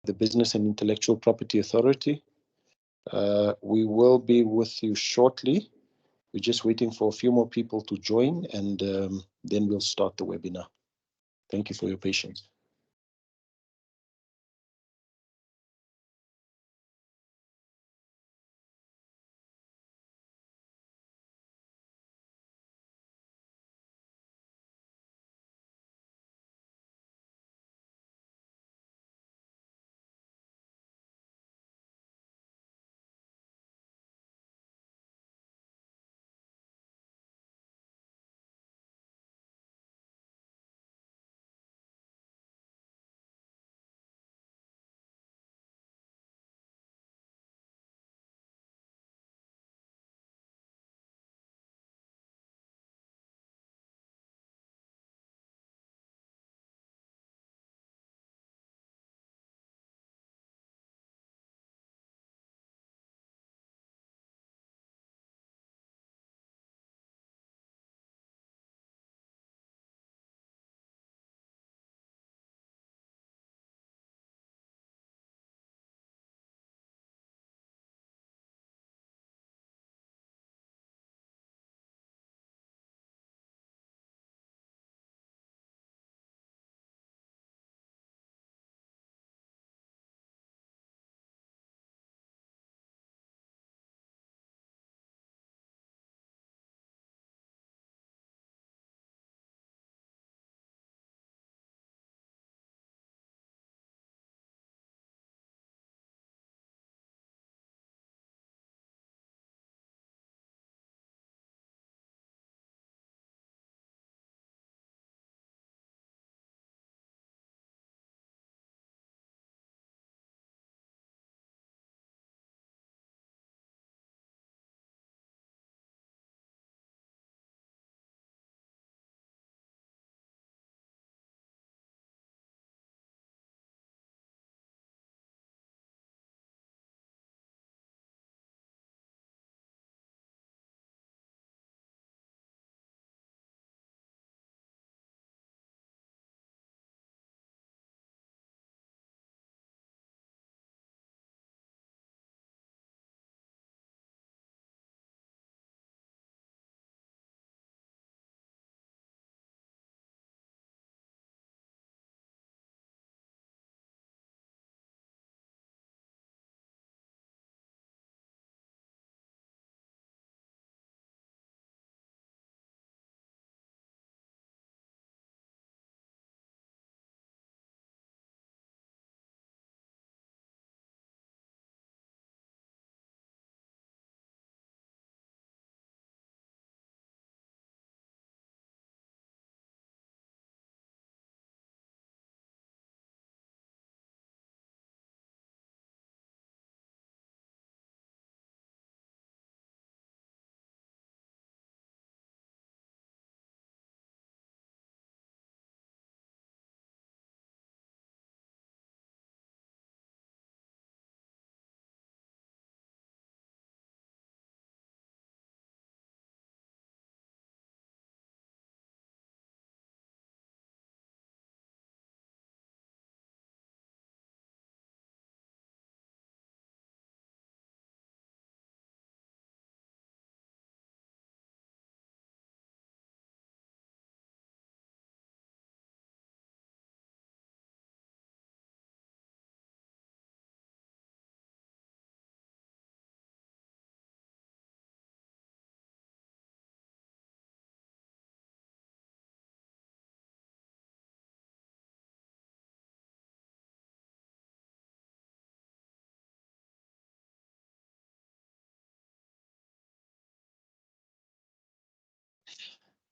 the Business and Intellectual Property Authority. We will be with you shortly. We're just waiting for a few more people to join, and then we'll start the webinar. Thank you for your patience.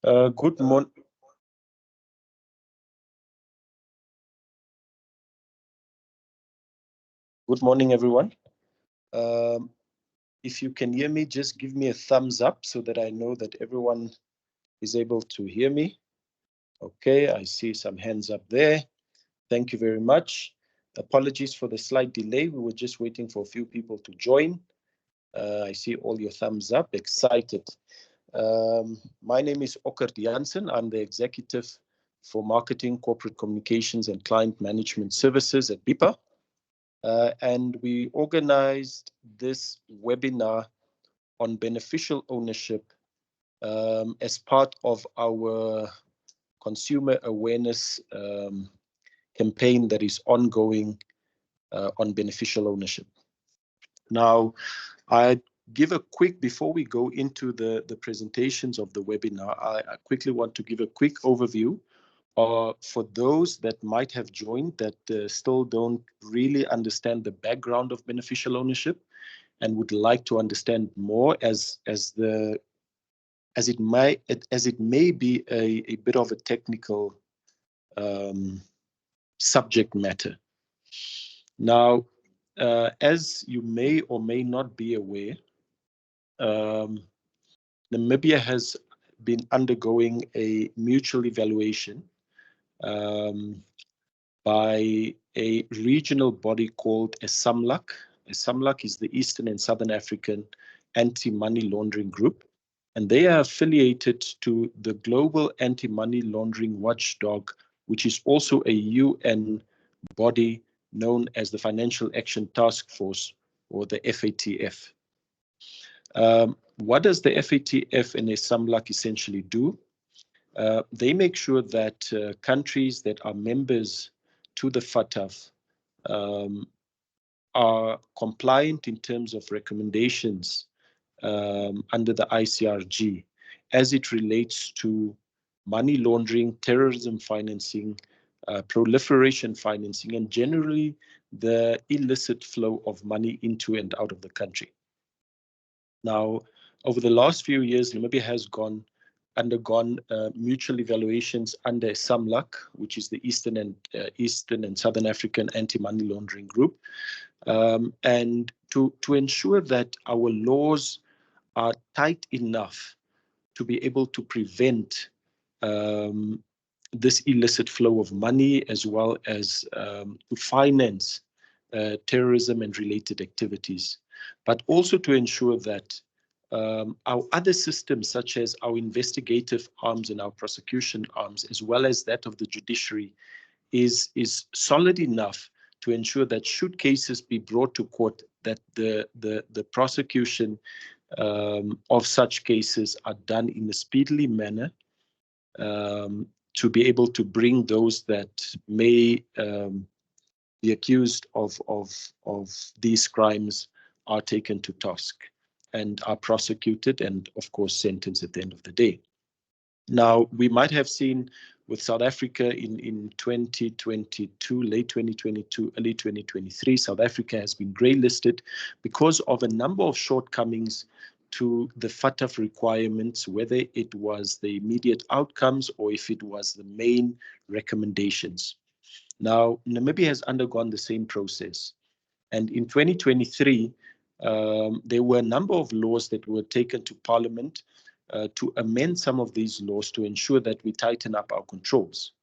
Good morning. Good morning, everyone. If you can hear me, just give me a thumbs up so that I know that everyone is able to hear me. Okay, I see some hands up there. Thank you very much. Apologies for the slight delay. We were just waiting for a few people to join. I see all your thumbs up. Excited. My name is Okkert Jansen. I'm the executive for Marketing, Corporate Communications, and Client Management Services at BIPA. and we organized this webinar on beneficial ownership as part of our consumer awareness campaign that is ongoing on beneficial ownership. Now, I give a quick, before we go into the presentations of the webinar, I quickly want to give a quick overview for those that might have joined that still don't really understand the background of beneficial ownership and would like to understand more as it may be a bit of a technical subject matter. Now, as you may or may not be aware, Namibia has been undergoing a mutual evaluation by a regional body called ESAMLAC. ESAMLAC is the Eastern and Southern African Anti-Money Laundering Group, and they are affiliated to the Global Anti-Money Laundering Watchdog, which is also a UN body known as the Financial Action Task Force, or the FATF. What does the FATF and ESAMLAC essentially do? They make sure that countries that are members to the FATF are compliant in terms of recommendations under the ICRG as it relates to money laundering, terrorism financing, proliferation financing, and generally the illicit flow of money into and out of the country. Now, over the last few years, Namibia has undergone mutual evaluations under SAMLAC, which is the Eastern and Southern African Anti-Money Laundering Group, and to ensure that our laws are tight enough to be able to prevent this illicit flow of money, as well as to finance terrorism and related activities, but also to ensure that our other systems, such as our investigative arms and our prosecution arms, as well as that of the judiciary, is solid enough to ensure that should cases be brought to court, that the prosecution of such cases are done in a speedily manner, to be able to bring those that may be accused of these crimes are taken to task and are prosecuted and, of course, sentenced at the end of the day. Now, we might have seen with South Africa in 2022, late 2022, early 2023, South Africa has been grey listed because of a number of shortcomings to the FATF requirements, whether it was the immediate outcomes or if it was the main recommendations. Now, Namibia has undergone the same process. And in 2023, there were a number of laws that were taken to Parliament to amend some of these laws to ensure that we tighten up our controls.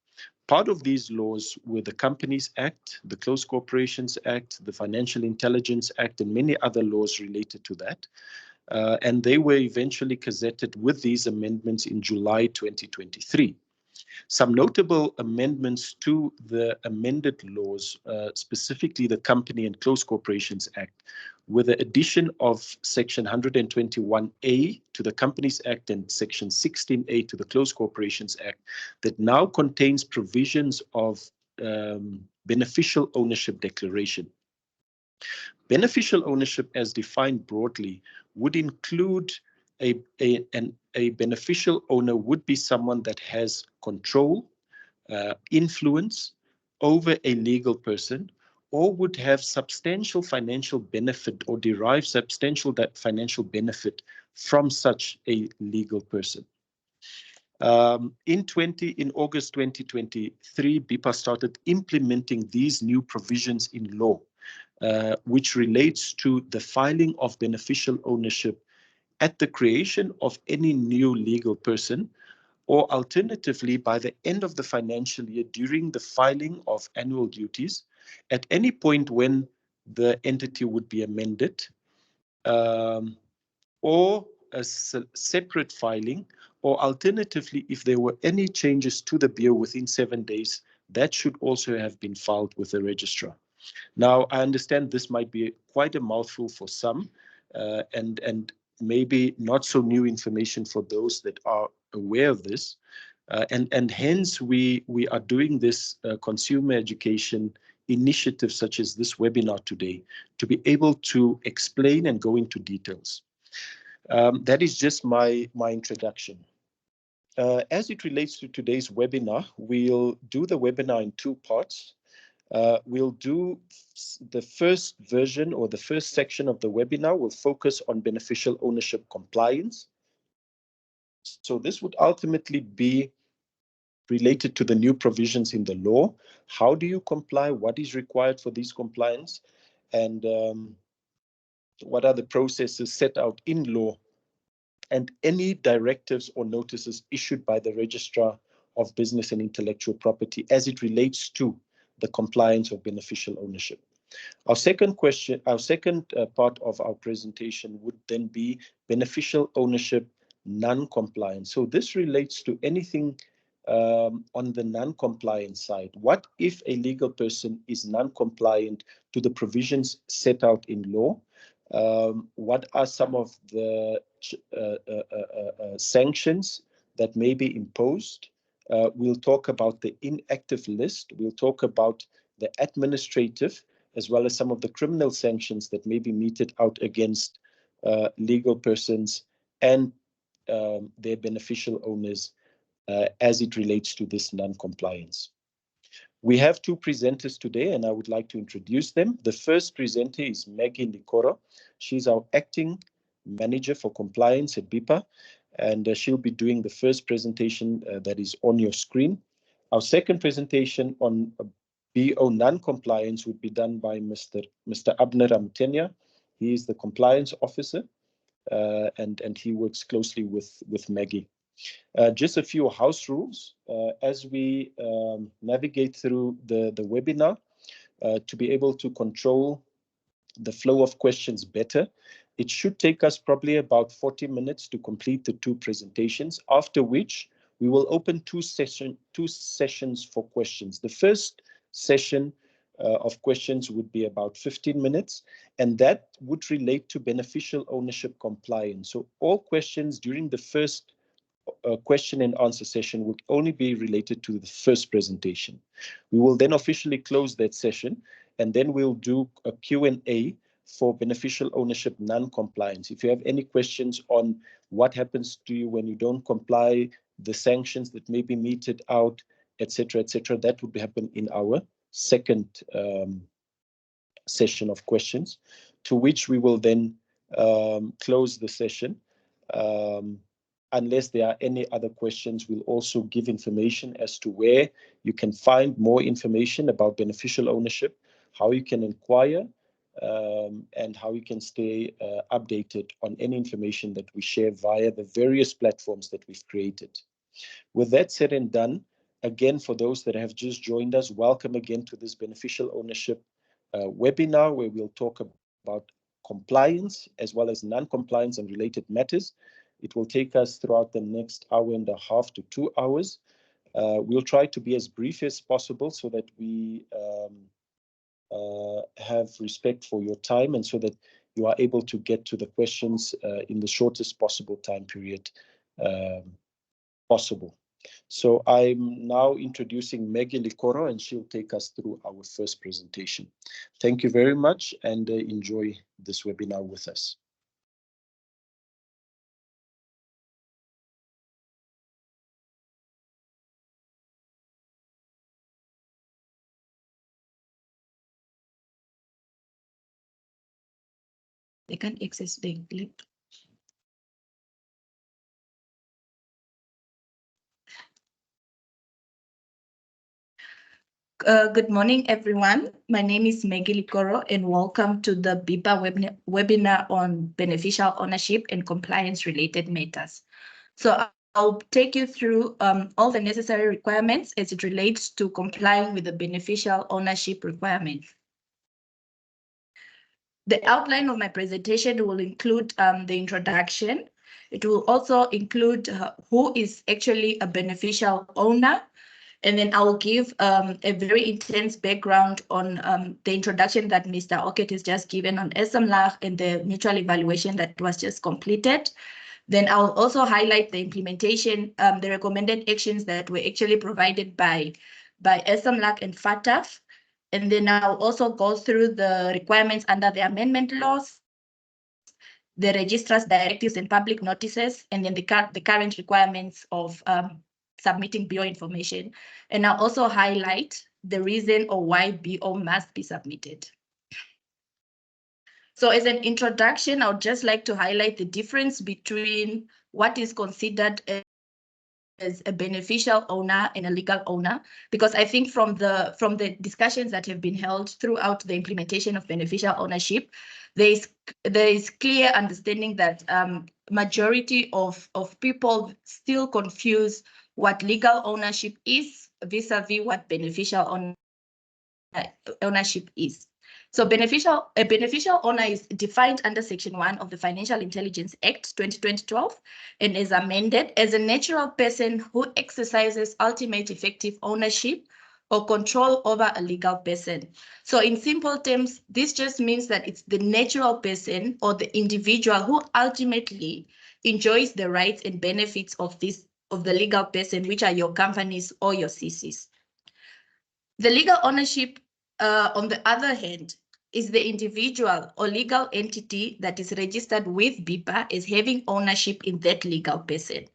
Part of these laws were the Companies Act, the Close Corporations Act, the Financial Intelligence Act, and many other laws related to that. And they were eventually gazetted with these amendments in July 2023. Some notable amendments to the amended laws, specifically the Company and Close Corporations Act, with the addition of Section 121A to the Companies Act and Section 16A to the Close Corporations Act, that now contains provisions of beneficial ownership declaration. Beneficial ownership, as defined broadly, would include a beneficial owner would be someone that has control, influence over a legal person, or would have substantial financial benefit or derive substantial financial benefit from such a legal person. In August 2023, BIPA started implementing these new provisions in law, which relates to the filing of beneficial ownership at the creation of any new legal person, or alternatively by the end of the financial year during the filing of annual duties, at any point when the entity would be amended, or a separate filing, or alternatively, if there were any changes to the BIO within 7 days, that should also have been filed with the registrar. Now, I understand this might be quite a mouthful for some, and maybe not so new information for those that are aware of this. And hence we are doing this consumer education initiative such as this webinar today to be able to explain and go into details. That is just my introduction. As it relates to today's webinar, we'll do the webinar in two parts. We'll do the first version or the first section of the webinar will focus on beneficial ownership compliance. So this would ultimately be related to the new provisions in the law. How do you comply? What is required for these compliance? And what are the processes set out in law? And any directives or notices issued by the Registrar of Business and Intellectual Property as it relates to the compliance of beneficial ownership. Our second question, our second part of our presentation would then be beneficial ownership non-compliance. So this relates to anything on the non-compliance side. What if a legal person is non-compliant to the provisions set out in law? What are some of the sanctions that may be imposed? We'll talk about the inactive list. We'll talk about the administrative, as well as some of the criminal sanctions that may be meted out against legal persons and their beneficial owners as it relates to this non-compliance. We have two presenters today, and I would like to introduce them. The first presenter is Maggie Likoro. She's our acting manager for compliance at BIPA, and she'll be doing the first presentation that is on your screen. Our second presentation on BO non-compliance would be done by Mr. Abner Ramtenya. He is the compliance officer, and he works closely with Maggie. Just a few house rules as we navigate through the webinar to be able to control the flow of questions better. It should take us probably about 40 minutes to complete the two presentations, after which we will open two sessions for questions. The first session of questions would be about 15 minutes, and that would relate to beneficial ownership compliance. So all questions during the first question and answer session would only be related to the first presentation. We will then officially close that session, and then we'll do a Q&A for beneficial ownership non-compliance. If you have any questions on what happens to you when you don't comply, the sanctions that may be meted out, etc., that would happen in our second session of questions, to which we will then close the session. Unless there are any other questions, we'll also give information as to where you can find more information about beneficial ownership, how you can inquire, and how you can stay updated on any information that we share via the various platforms that we've created. With that said and done, again, for those that have just joined us, welcome again to this beneficial ownership webinar, where we'll talk about compliance as well as non-compliance and related matters. It will take us throughout the next hour and a half to 2 hours. We'll try to be as brief as possible so that we have respect for your time and so that you are able to get to the questions in the shortest possible time period possible. So I'm now introducing Maggie Likoro, and she'll take us through our first presentation. Thank you very much, and enjoy this webinar with us. They can't access the link. Good morning, everyone. My name is Maggie Likoro, and welcome to the BIPA webinar on beneficial ownership and compliance-related matters. So I'll take you through all the necessary requirements as it relates to complying with the beneficial ownership requirements. The outline of my presentation will include the introduction. It will also include who is actually a beneficial owner, And then I'll give a very intense background on the introduction that Mr. Oket has just given on SMLAG and the mutual evaluation that was just completed. Then I'll also highlight the implementation, the recommended actions that were actually provided by SMLAG and FATF. And then I'll also go through the requirements under the amendment laws, the registrar's directives and public notices, and then the current requirements of submitting BO information. And I'll also highlight the reason or why BO must be submitted. So as an introduction, I would just like to highlight the difference between what is considered as a beneficial owner and a legal owner, because I think from the discussions that have been held throughout the implementation of beneficial ownership, there is clear understanding that majority of people still confuse what legal ownership is vis-a-vis what beneficial ownership is. So a beneficial owner is defined under Section 1 of the Financial Intelligence Act 2012 and is amended as a natural person who exercises ultimate effective ownership or control over a legal person. So in simple terms, this just means that it's the natural person or the individual who ultimately enjoys the rights and benefits of the legal person, which are your companies or your CCs. The legal ownership, on the other hand, is the individual or legal entity that is registered with BIPA as having ownership in that legal person.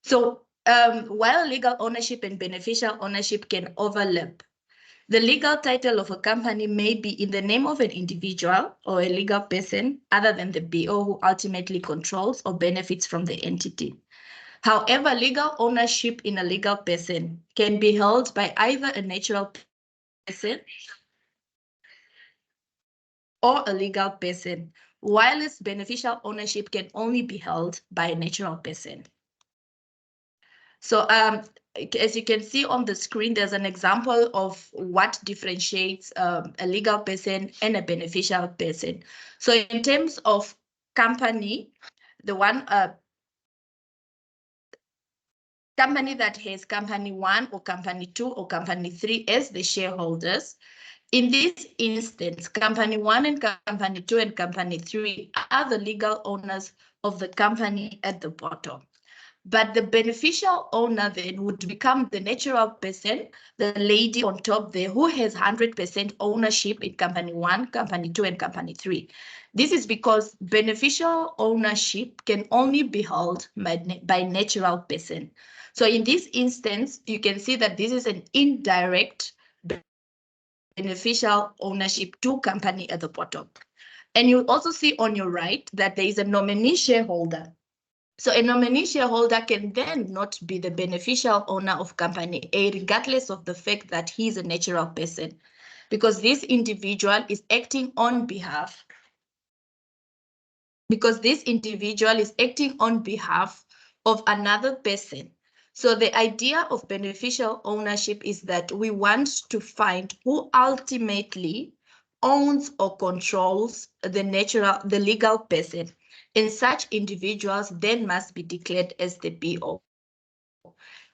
So while legal ownership and beneficial ownership can overlap, the legal title of a company may be in the name of an individual or a legal person other than the BO who ultimately controls or benefits from the entity. However, legal ownership in a legal person can be held by either a natural person or a legal person, while its beneficial ownership can only be held by a natural person. So as you can see on the screen, there's an example of what differentiates a legal person and a beneficial person. So in terms of company, the one company that has company 1 or company 2 or company 3 as the shareholders, in this instance, company 1 and company 2 and company 3 are the legal owners of the company at the bottom. But the beneficial owner then would become the natural person, the lady on top there who has 100% ownership in company 1, company 2, and company 3. This is because beneficial ownership can only be held by natural person. So in this instance, you can see that this is an indirect beneficial ownership to company at the bottom. And you also see on your right that there is a nominee shareholder. So a nominee shareholder can then not be the beneficial owner of company A, regardless of the fact that he's a natural person, because this individual is acting on behalf of another person. So the idea of beneficial ownership is that we want to find who ultimately owns or controls the legal person. And such individuals then must be declared as the BO.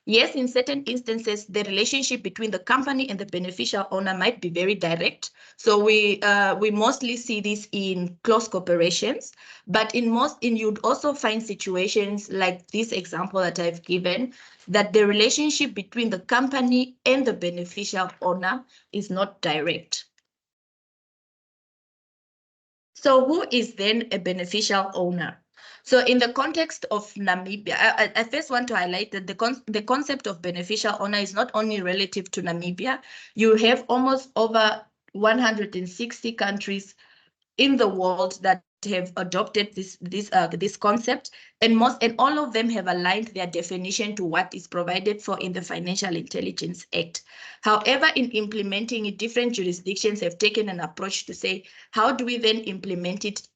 Yes, in certain instances, the relationship between the company and the beneficial owner might be very direct. So we mostly see this in close corporations, but you'd also find situations like this example that I've given, that the relationship between the company and the beneficial owner is not direct. So who is then a beneficial owner? So in the context of Namibia, I first want to highlight that the concept of beneficial owner is not only relative to Namibia. You have almost over 160 countries in the world that have adopted this concept, and all of them have aligned their definition to what is provided for in the Financial Intelligence Act. However, in implementing it, different jurisdictions have taken an approach to say, how do we then implement it,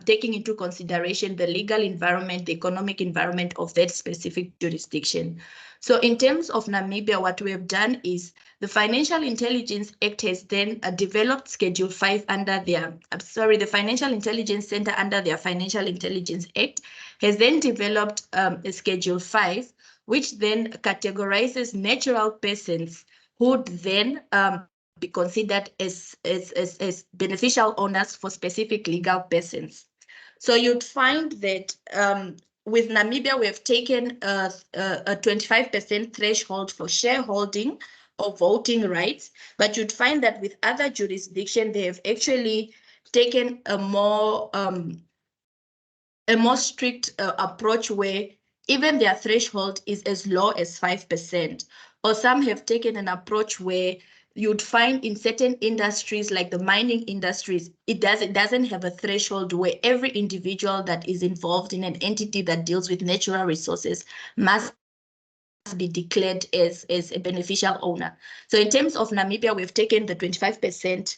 taking into consideration the legal environment, the economic environment of that specific jurisdiction. So in terms of Namibia, what we have done is the Financial Intelligence Act has then developed Schedule 5 under the Financial Intelligence Center under their Financial Intelligence Act has then developed a Schedule 5, which then categorizes natural persons who would then be considered as beneficial owners for specific legal persons. So you'd find that with Namibia, we have taken a 25% threshold for shareholding or voting rights, but you'd find that with other jurisdictions, they have actually taken a more strict approach where even their threshold is as low as 5%. Or some have taken an approach where you'd find in certain industries like the mining industries, it doesn't have a threshold where every individual that is involved in an entity that deals with natural resources must be declared as a beneficial owner. So in terms of Namibia, we've taken the 25%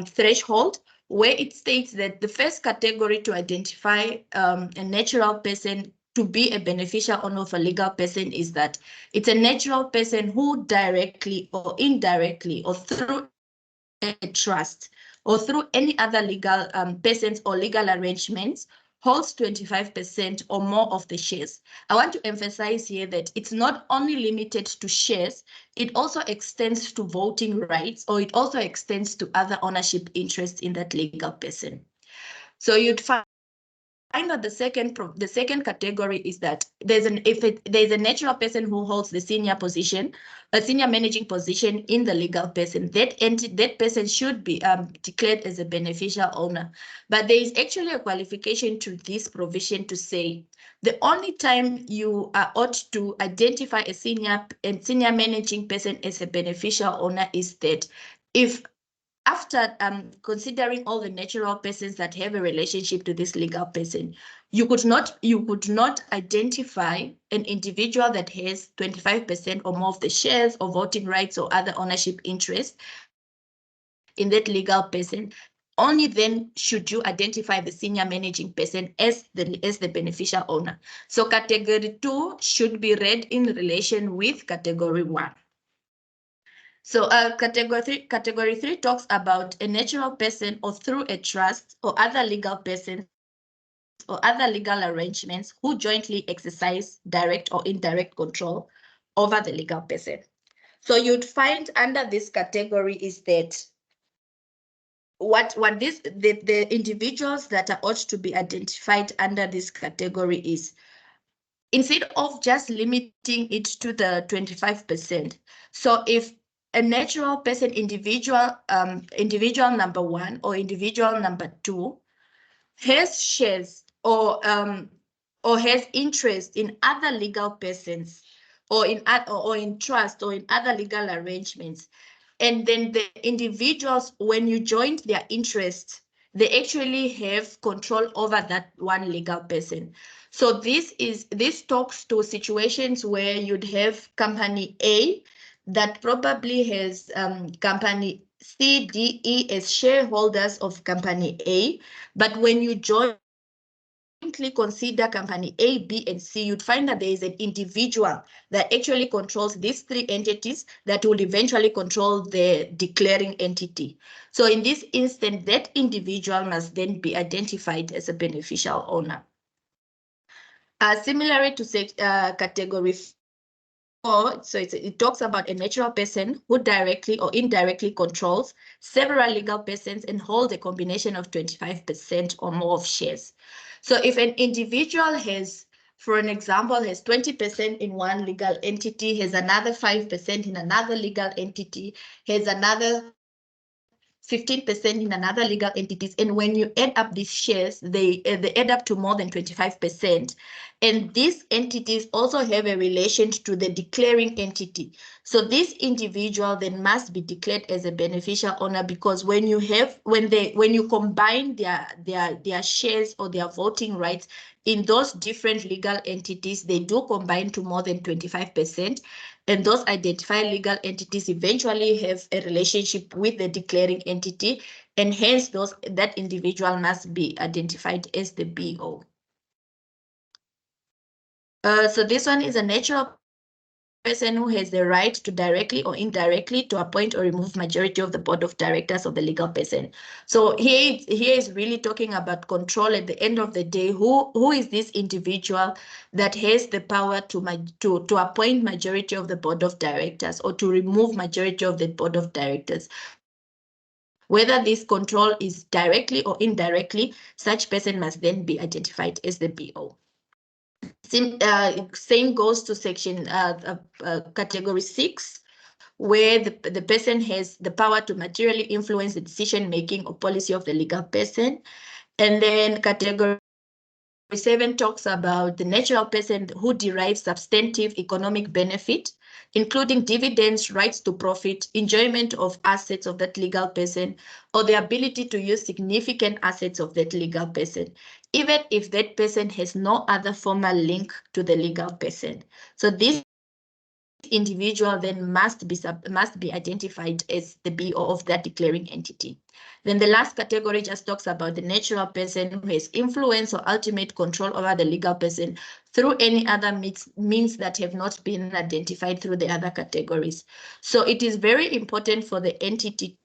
threshold, where it states that the first category to identify a natural person to be a beneficial owner of a legal person is that it's a natural person who directly or indirectly or through a trust or through any other legal persons or legal arrangements holds 25% or more of the shares. I want to emphasize here that it's not only limited to shares, it also extends to voting rights, or it also extends to other ownership interests in that legal person. So you'd find that the second category is that there's a natural person who holds the senior position, a senior managing position in the legal person, that person should be declared as a beneficial owner. But there is actually a qualification to this provision to say the only time you ought to identify a senior managing person as a beneficial owner is that if after considering all the natural persons that have a relationship to this legal person, you could not identify an individual that has 25% or more of the shares or voting rights or other ownership interests in that legal person. Only then should you identify the senior managing person as the beneficial owner. So category 2 should be read in relation with category 1. So category 3 talks about a natural person or through a trust or other legal persons or other legal arrangements who jointly exercise direct or indirect control over the legal person. So you'd find under this category is that the individuals that are ought to be identified under this category is, instead of just limiting it to the 25%. So if a natural person, individual number 1 or individual number 2 has shares or has interest in other legal persons or in trust or in other legal arrangements, and then the individuals, when you joined their interests, they actually have control over that one legal person. So this talks to situations where you'd have company A that probably has company C, D, E as shareholders of company A, but when you jointly consider company A, B, and C, you'd find that there is an individual that actually controls these 3 entities that will eventually control the declaring entity. So in this instance, that individual must then be identified as a beneficial owner. Similarly to category 4, so it talks about a natural person who directly or indirectly controls several legal persons and holds a combination of 25% or more of shares. So if an individual has, for an example, has 20% in one legal entity, has another 5% in another legal entity, has another 15% in another legal entities, and when you add up these shares, they add up to more than 25%. And these entities also have a relation to the declaring entity. So this individual then must be declared as a beneficial owner, because when you combine their shares or their voting rights in those different legal entities, they do combine to more than 25%. And those identified legal entities eventually have a relationship with the declaring entity, and hence that individual must be identified as the BO. So this one is a natural person who has the right to directly or indirectly to appoint or remove majority of the board of directors of the legal person. So here is really talking about control at the end of the day. Who is this individual that has the power to appoint majority of the board of directors or to remove majority of the board of directors? Whether this control is directly or indirectly, such person must then be identified as the BO. Same goes to section category 6, where the person has the power to materially influence the decision-making or policy of the legal person. And then category 7 talks about the natural person who derives substantive economic benefit, including dividends, rights to profit, enjoyment of assets of that legal person, or the ability to use significant assets of that legal person, even if that person has no other formal link to the legal person. So this individual then must be identified as the BO of that declaring entity. Then the last category just talks about the natural person who has influence or ultimate control over the legal person through any other means that have not been identified through the other categories. So it is very important for the entity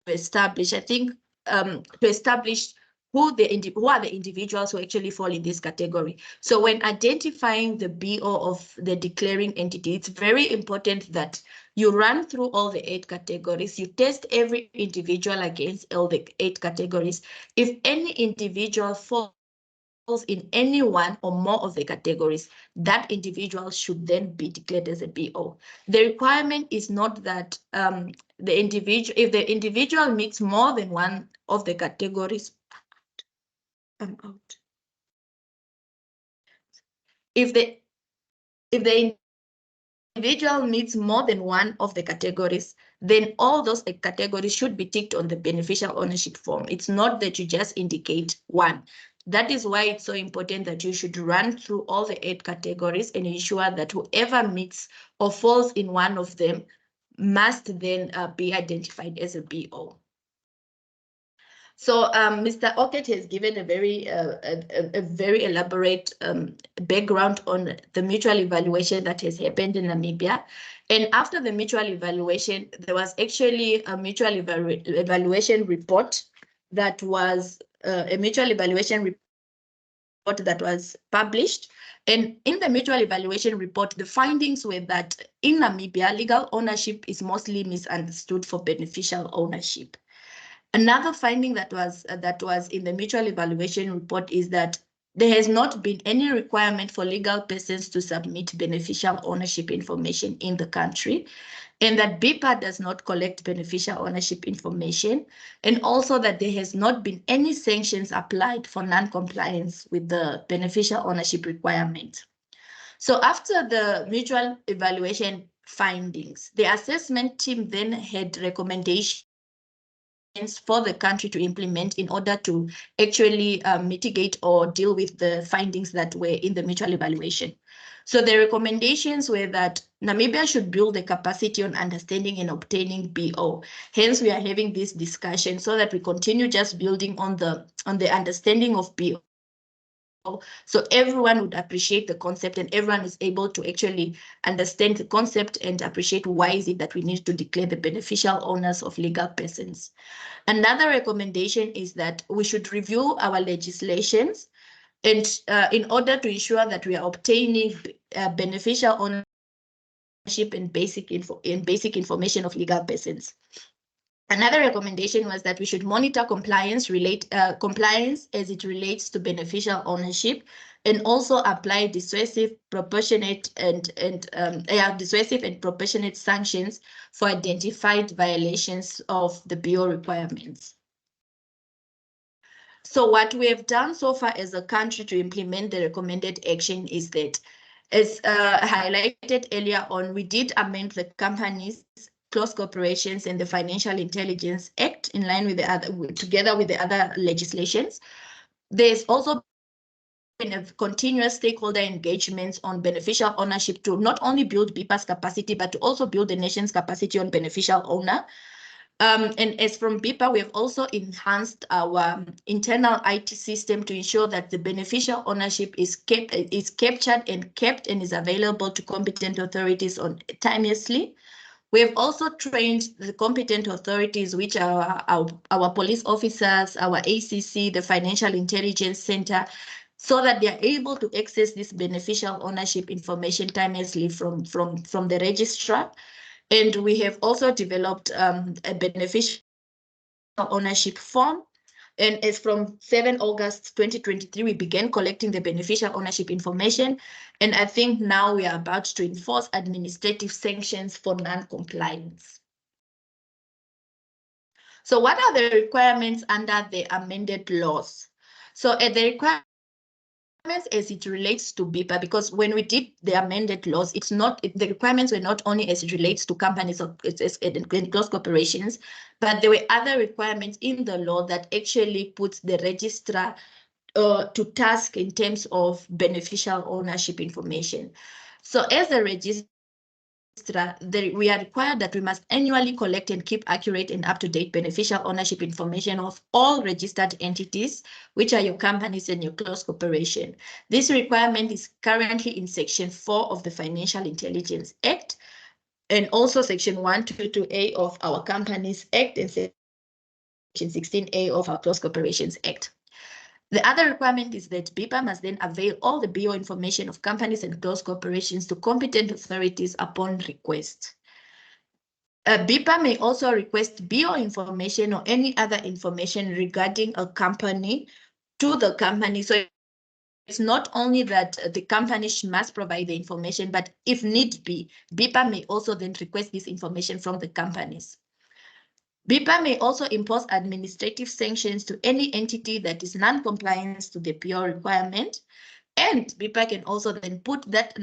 to establish, I think, to establish who are the individuals who actually fall in this category. So when identifying the BO of the declaring entity, it's very important that you run through all the 8 categories. You test every individual against all the 8 categories. If any individual falls in any one or more of the categories, that individual should then be declared as a BO. The requirement is not that if the individual meets more than one of the categories, I'm out. If the individual meets more than one of the categories, then all those categories should be ticked on the beneficial ownership form. It's not that you just indicate one. That is why it's so important that you should run through all the 8 categories and ensure that whoever meets or falls in one of them must then be identified as a BO. So Mr. Orchid has given a very elaborate background on the mutual evaluation that has happened in Namibia. And after the mutual evaluation, there was actually a mutual evaluation report that was a mutual evaluation report that was published. And in the mutual evaluation report, the findings were that in Namibia, legal ownership is mostly misunderstood for beneficial ownership. Another finding that was in the mutual evaluation report is that there has not been any requirement for legal persons to submit beneficial ownership information in the country, and that BIPA does not collect beneficial ownership information, and also that there has not been any sanctions applied for non-compliance with the beneficial ownership requirement. So after the mutual evaluation findings, the assessment team then had recommendations for the country to implement in order to actually mitigate or deal with the findings that were in the mutual evaluation. So the recommendations were that Namibia should build the capacity on understanding and obtaining BO. Hence, we are having this discussion so that we continue just building on the understanding of BO. So everyone would appreciate the concept and everyone is able to actually understand the concept and appreciate why is it that we need to declare the beneficial owners of legal persons. Another recommendation is that we should review our legislations and in order to ensure that we are obtaining beneficial ownership and basic information of legal persons. Another recommendation was that we should monitor compliance as it relates to beneficial ownership, and also apply dissuasive, proportionate, and proportionate sanctions for identified violations of the BO requirements. So what we have done so far as a country to implement the recommended action is that, as highlighted earlier on, we did amend the Companies, Close Corporations and the Financial Intelligence Act in line with the other, together with the other legislations. There's also been a continuous stakeholder engagements on beneficial ownership to not only build BIPA's capacity, but to also build the nation's capacity on beneficial owner. And as from BIPA, we have also enhanced our internal IT system to ensure that the beneficial ownership is captured and kept and is available to competent authorities timelessly. We have also trained the competent authorities, which are our police officers, our ACC, the Financial Intelligence Center, so that they are able to access this beneficial ownership information timelessly from the registrar. And we have also developed a beneficial ownership form. And as from 7 August 2023, we began collecting the beneficial ownership information. And I think now we are about to enforce administrative sanctions for non-compliance. So what are the requirements under the amended laws? So at the requirements as it relates to BIPA, because when we did the amended laws, the requirements were not only as it relates to companies and close corporations, but there were other requirements in the law that actually puts the registrar to task in terms of beneficial ownership information. So as a registrar, we are required that we must annually collect and keep accurate and up-to-date beneficial ownership information of all registered entities, which are your companies and your close corporation. This requirement is currently in Section 4 of the Financial Intelligence Act, and also Section 122A of our Companies Act and Section 16A of our Close Corporations Act. The other requirement is that BIPA must then avail all the BO information of companies and close corporations to competent authorities upon request. BIPA may also request BO information or any other information regarding a company to the company. So it's not only that the company must provide the information, but if need be, BIPA may also then request this information from the companies. BIPA may also impose administrative sanctions to any entity that is non-compliant to the BO requirement, and BIPA can also then put that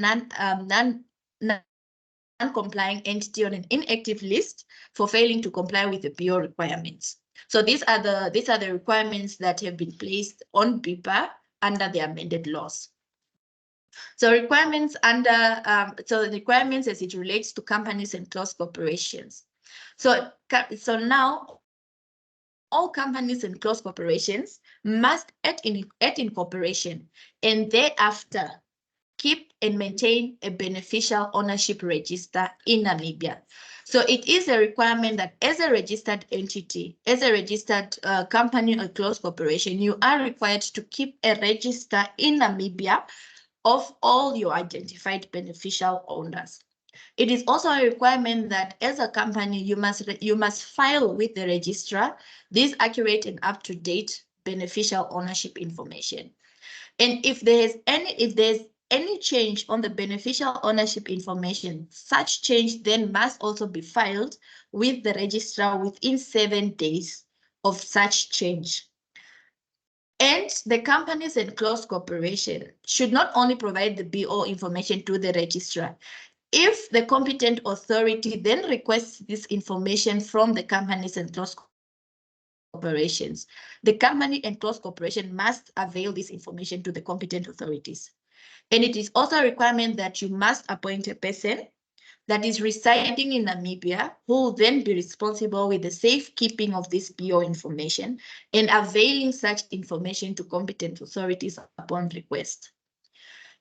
non-complying entity on an inactive list for failing to comply with the BO requirements. So these are the requirements that have been placed on BIPA under the amended laws. So requirements the requirements as it relates to companies and close corporations. So now, all companies and close corporations must act in corporation and thereafter keep and maintain a beneficial ownership register in Namibia. So it is a requirement that as a registered entity, as a registered company or close corporation, you are required to keep a register in Namibia of all your identified beneficial owners. It is also a requirement that as a company, you must file with the registrar this accurate and up-to-date beneficial ownership information. And if there's any change on the beneficial ownership information, such change then must also be filed with the registrar within 7 days of such change. And the companies and close corporation should not only provide the BO information to the registrar. If the competent authority then requests this information from the companies and close corporations, the company and close corporation must avail this information to the competent authorities. And it is also a requirement that you must appoint a person that is residing in Namibia who will then be responsible with the safekeeping of this BO information and availing such information to competent authorities upon request.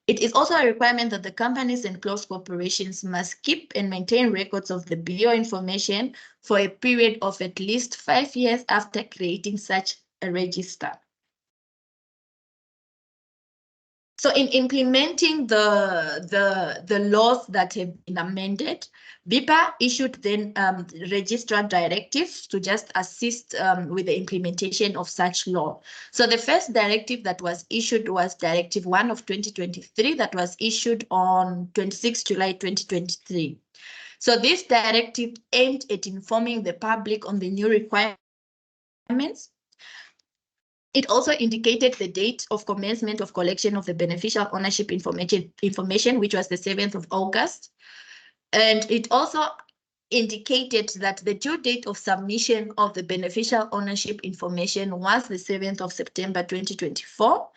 It is also a requirement that the companies and close corporations must keep and maintain records of the BO information for a period of at least 5 years after creating such a register. So in implementing the laws that have been amended, BIPA issued then registrar directives to just assist with the implementation of such law. So the first directive that was issued was Directive 1 of 2023 that was issued on 26 July 2023. So this directive aimed at informing the public on the new requirements. It also indicated the date of commencement of collection of the beneficial ownership information, which was the 7th of August. And it also indicated that the due date of submission of the beneficial ownership information was the 7th of September 2024.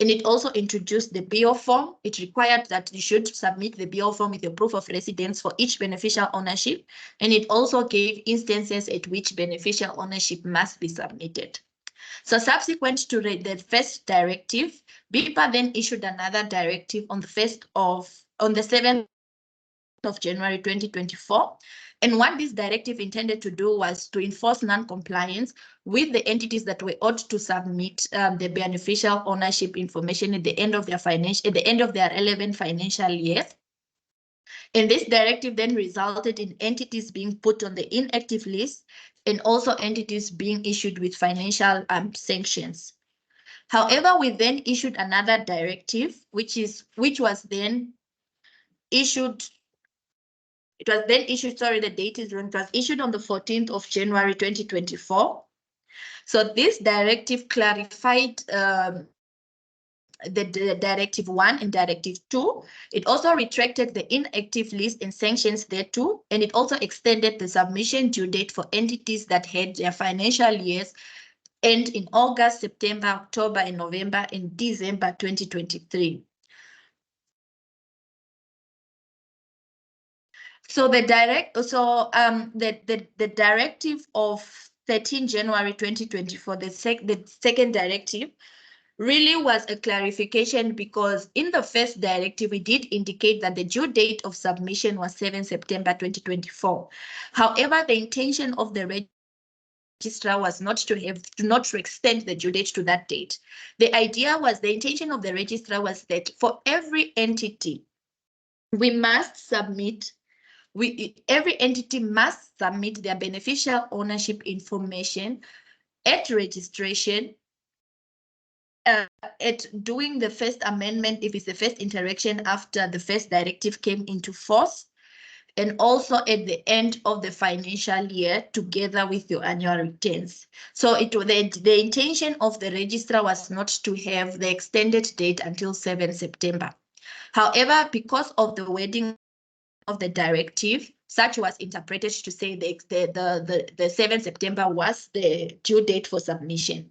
And it also introduced the BO form. It required that you should submit the BO form with your proof of residence for each beneficial ownership. And it also gave instances at which beneficial ownership must be submitted. So subsequent to the first directive, BIPA then issued another directive on the 7th of January 2024. And what this directive intended to do was to enforce non-compliance with the entities that were ought to submit the beneficial ownership information at the end of their relevant financial year. And this directive then resulted in entities being put on the inactive list and also entities being issued with financial sanctions. However, we then issued another directive, which was then issued. It was then issued, sorry, the date is wrong. It was issued on the 14th of January 2024. So this directive clarified the Directive 1 and Directive 2. It also retracted the inactive list and sanctions thereto, and it also extended the submission due date for entities that had their financial years end in August, September, October, and November, and December 2023. So the directive of 13 January 2024, the second directive, really was a clarification, because in the first directive, we did indicate that the due date of submission was 7 September 2024. However, the intention of the registrar was not to extend the due date to that date. The intention of the registrar was that for every entity, every entity must submit their beneficial ownership information at registration, at doing the first amendment, if it's the first interaction after the first directive came into force, and also at the end of the financial year together with your annual returns. So the intention of the registrar was not to have the extended date until 7 September. However, because of the wording of the directive, such was interpreted to say the 7 September was the due date for submission.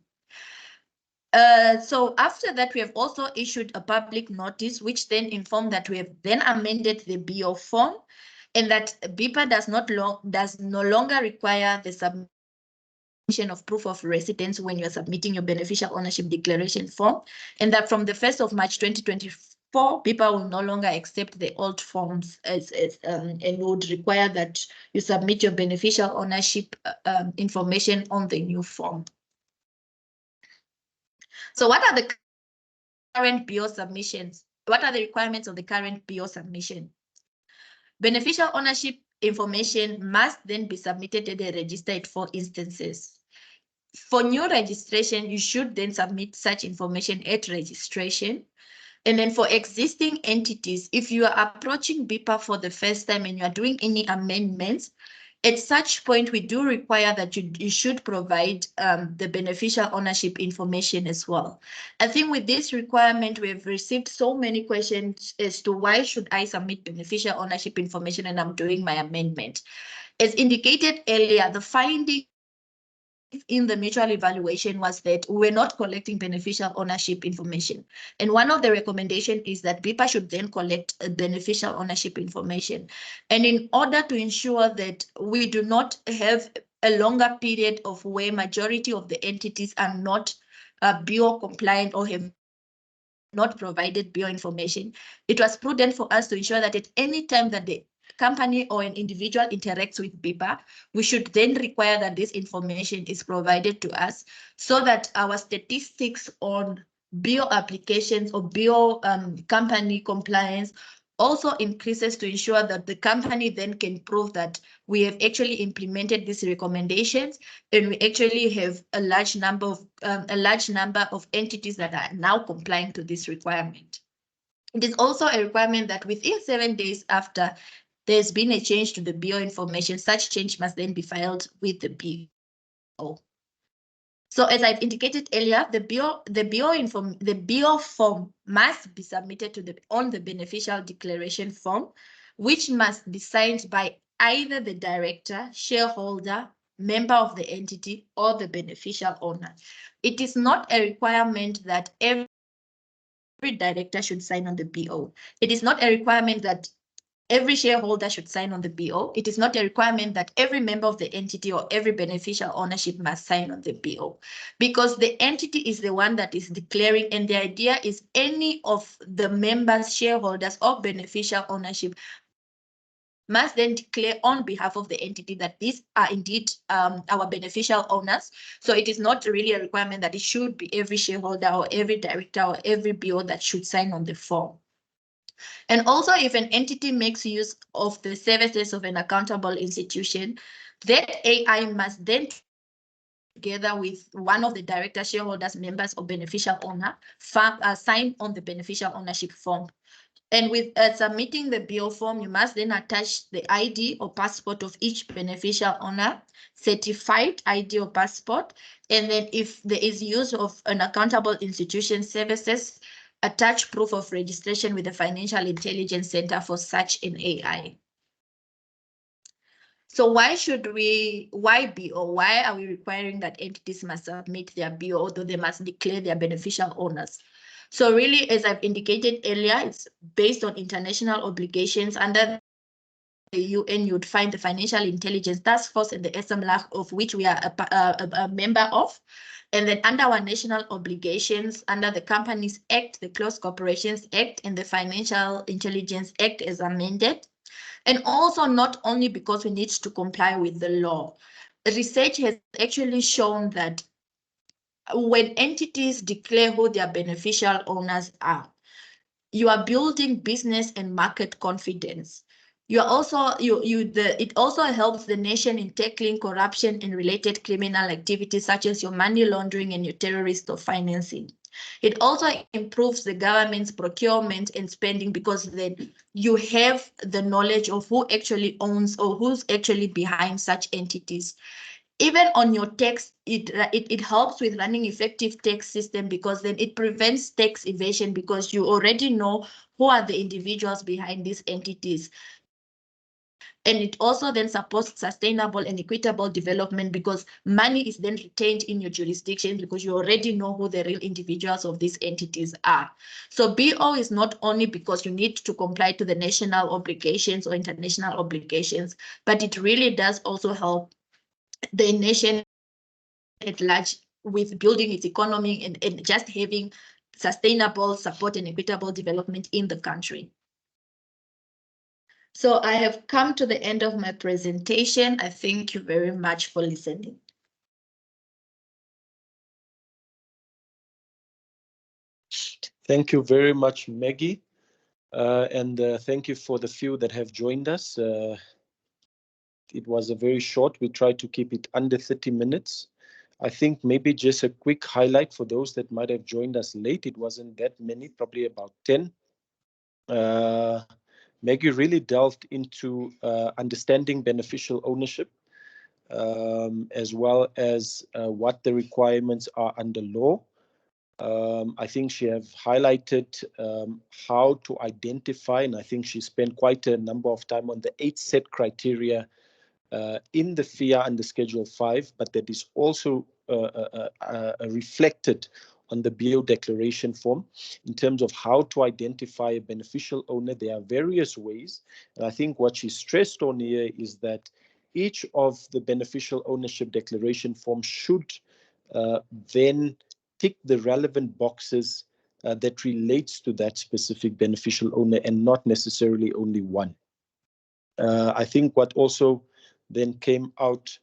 So after that, we have also issued a public notice, which then informed that we have then amended the BO form, and that BIPA does no longer require the submission of proof of residence when you're submitting your beneficial ownership declaration form, and that from the 1st of March 2024, BIPA will no longer accept the old forms and would require that you submit your beneficial ownership information on the new form. So what are the current BO submissions? What are the requirements of the current BO submission? Beneficial ownership information must then be submitted to the register at 4 instances. For new registration, you should then submit such information at registration. And then for existing entities, if you are approaching BIPA for the first time and you are doing any amendments, at such point, we do require that you should provide the beneficial ownership information as well. I think with this requirement, we have received so many questions as to why should I submit beneficial ownership information and I'm doing my amendment. As indicated earlier, the finding in the mutual evaluation was that we're not collecting beneficial ownership information. And one of the recommendations is that BIPA should then collect beneficial ownership information. And in order to ensure that we do not have a longer period of where majority of the entities are not BO compliant or have not provided BO information, it was prudent for us to ensure that at any time that the company or an individual interacts with BIPA, we should then require that this information is provided to us so that our statistics on BO applications or BO company compliance also increases to ensure that the company then can prove that we have actually implemented these recommendations and we actually have a large number of entities that are now complying to this requirement. It is also a requirement that within 7 days after there's been a change to the BO information, such change must then be filed with the BO. So as I've indicated earlier, the BO form must be submitted on the beneficial declaration form, which must be signed by either the director, shareholder, member of the entity, or the beneficial owner. It is not a requirement that every director should sign on the BO. It is not a requirement that every shareholder should sign on the BO. It is not a requirement that every member of the entity or every beneficial ownership must sign on the BO, because the entity is the one that is declaring, and the idea is any of the members, shareholders, or beneficial ownership must then declare on behalf of the entity that these are indeed our beneficial owners. So it is not really a requirement that it should be every shareholder or every director or every BO that should sign on the form. And also, if an entity makes use of the services of an accountable institution, that AI must then, together with one of the director, shareholders, members, or beneficial owner, sign on the beneficial ownership form. And with submitting the BO form, you must then attach the ID or passport of each beneficial owner, certified ID or passport. And then if there is use of an accountable institution services, attach proof of registration with the Financial Intelligence Center for such an AI. So why BO? Why are we requiring that entities must submit their BO, although they must declare their beneficial owners? So really, as I've indicated earlier, it's based on international obligations. Under the UN, you'd find the Financial Intelligence Task Force and the SMLAG, of which we are a member of. And then under our national obligations, under the Companies Act, the Close Corporations Act, and the Financial Intelligence Act as amended. And also not only because we need to comply with the law. Research has actually shown that when entities declare who their beneficial owners are, you are building business and market confidence. You are also it also helps the nation in tackling corruption and related criminal activities such as your money laundering and your terrorist or financing. It also improves the government's procurement and spending, because then you have the knowledge of who actually owns or who's actually behind such entities. Even on your tax, it helps with running effective tax system, because then it prevents tax evasion, because you already know who are the individuals behind these entities. And it also then supports sustainable and equitable development, because money is then retained in your jurisdiction because you already know who the real individuals of these entities are. So BO is not only because you need to comply to the national obligations or international obligations, but it really does also help the nation at large with building its economy and just having sustainable support and equitable development in the country. So I have come to the end of my presentation. I thank you very much for listening. Thank you very much, Maggie. And thank you for the few that have joined us. It was a very short. We tried to keep it under 30 minutes. I think maybe just a quick highlight for those that might have joined us late. It wasn't that many, probably about 10. Maggie really delved into understanding beneficial ownership, as well as what the requirements are under law. I think she have highlighted how to identify, and I think she spent quite a number of time on the 8 set criteria in the FIA under Schedule 5, but that is also reflected on the BO declaration form in terms of how to identify a beneficial owner. There are various ways, and I think what she stressed on here is that each of the beneficial ownership declaration forms should then tick the relevant boxes that relates to that specific beneficial owner, and not necessarily only one. I think what also then came out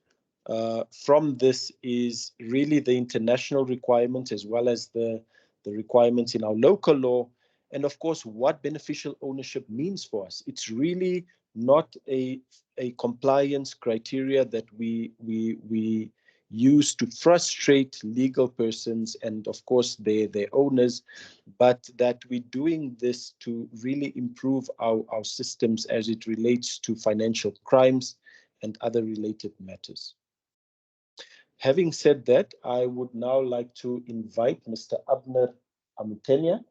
from this is really the international requirements, as well as the requirements in our local law, and of course what beneficial ownership means for us. It's really not a compliance criteria that we use to frustrate legal persons and of course their owners, but that we're doing this to really improve our systems as it relates to financial crimes and other related matters. Having said that, I would now like to invite Mr. Abner Amutenya.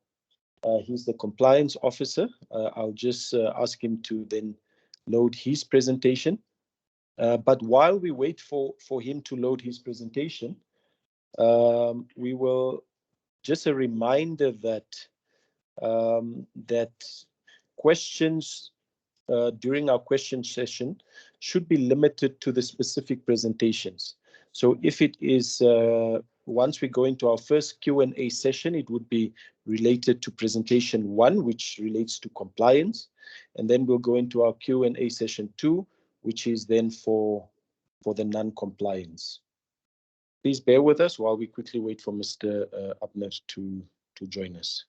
He's the compliance officer. I'll just ask him to then load his presentation. But while we wait for him to load his presentation, we will just a reminder that that questions during our question session should be limited to the specific presentations. So if it is, once we go into our first Q&A session, it would be related to presentation 1, which relates to compliance. And then we'll go into our Q&A session 2, which is then for the non-compliance. Please bear with us while we quickly wait for Mr. Abner to join us.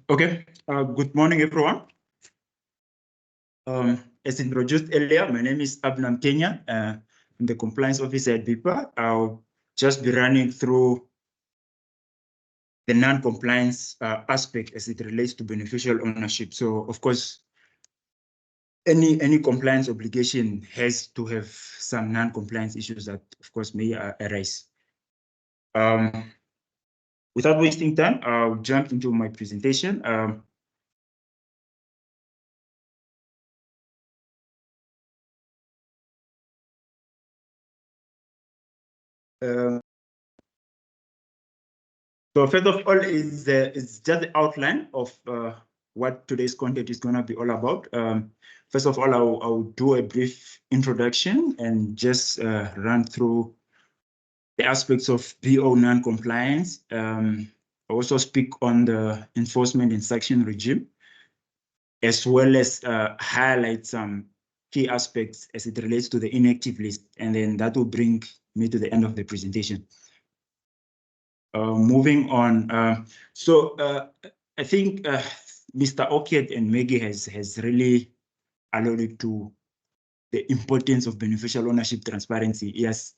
Okay, good morning, everyone. As introduced earlier, my name is Abner Mkenya. I'm the compliance officer at BIPA. I'll just be running through the non-compliance aspect as it relates to beneficial ownership. So, of course, any compliance obligation has to have some non-compliance issues that, of course, may arise. Without wasting time, I'll jump into my presentation. So first of all, it's just the outline of what today's content is going to be all about. First of all, I'll do a brief introduction and just run through the aspects of BO non-compliance. I also speak on the enforcement and sanction regime, as well as highlight some key aspects as it relates to the inactive list, and then that will bring me to the end of the presentation. Moving on, I think Mr. Oked and Maggie has really alluded to the importance of beneficial ownership transparency. Yes,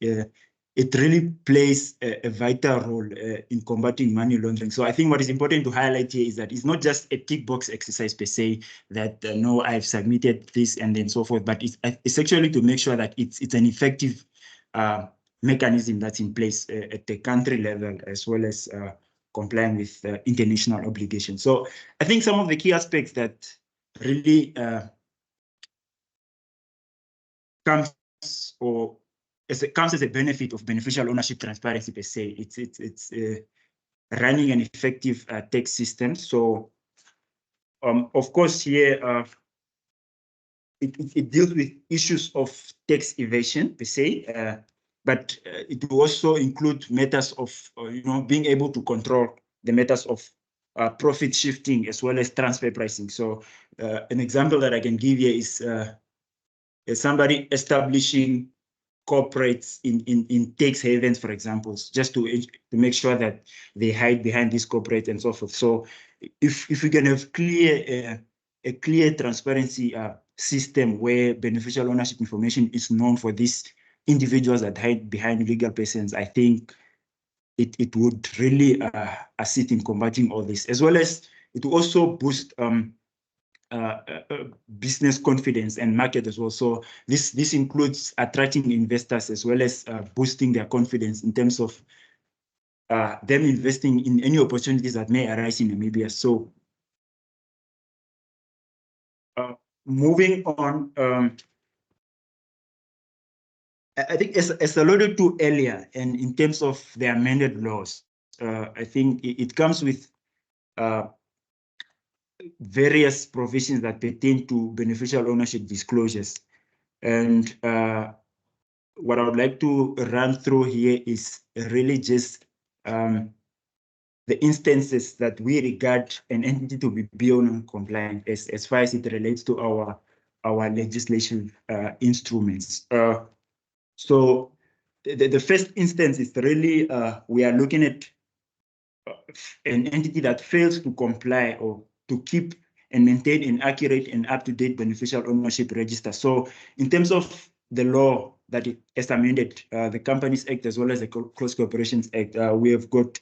it really plays a vital role in combating money laundering. So I think what is important to highlight here is that it's not just a tick box exercise per se, that no, I've submitted this and then so forth, but it's actually to make sure that it's an effective mechanism that's in place at the country level, as well as complying with international obligations. So I think some of the key aspects that really comes as a benefit of beneficial ownership transparency per se, it's running an effective tax system. So of course here it deals with issues of tax evasion per se, but it will also include matters of being able to control the matters of profit shifting as well as transfer pricing. So an example that I can give here is somebody establishing corporates in tax havens, for example, just to make sure that they hide behind these corporates and so forth. So if we can have a clear transparency system where beneficial ownership information is known for these individuals that hide behind legal persons, I think it would really assist in combating all this, as well as it will also boost business confidence and market as well. So this includes attracting investors as well as boosting their confidence in terms of them investing in any opportunities that may arise in Namibia. So moving on, I think as alluded to earlier, and in terms of the amended laws, I think it comes with various provisions that pertain to beneficial ownership disclosures. And what I would like to run through here is really just the instances that we regard an entity to be BON compliant as far as it relates to our legislation instruments. So the first instance is really we are looking at an entity that fails to comply or to keep and maintain an accurate and up-to-date beneficial ownership register. So in terms of the law that is amended, the Companies Act as well as the Close Corporations Act, we have got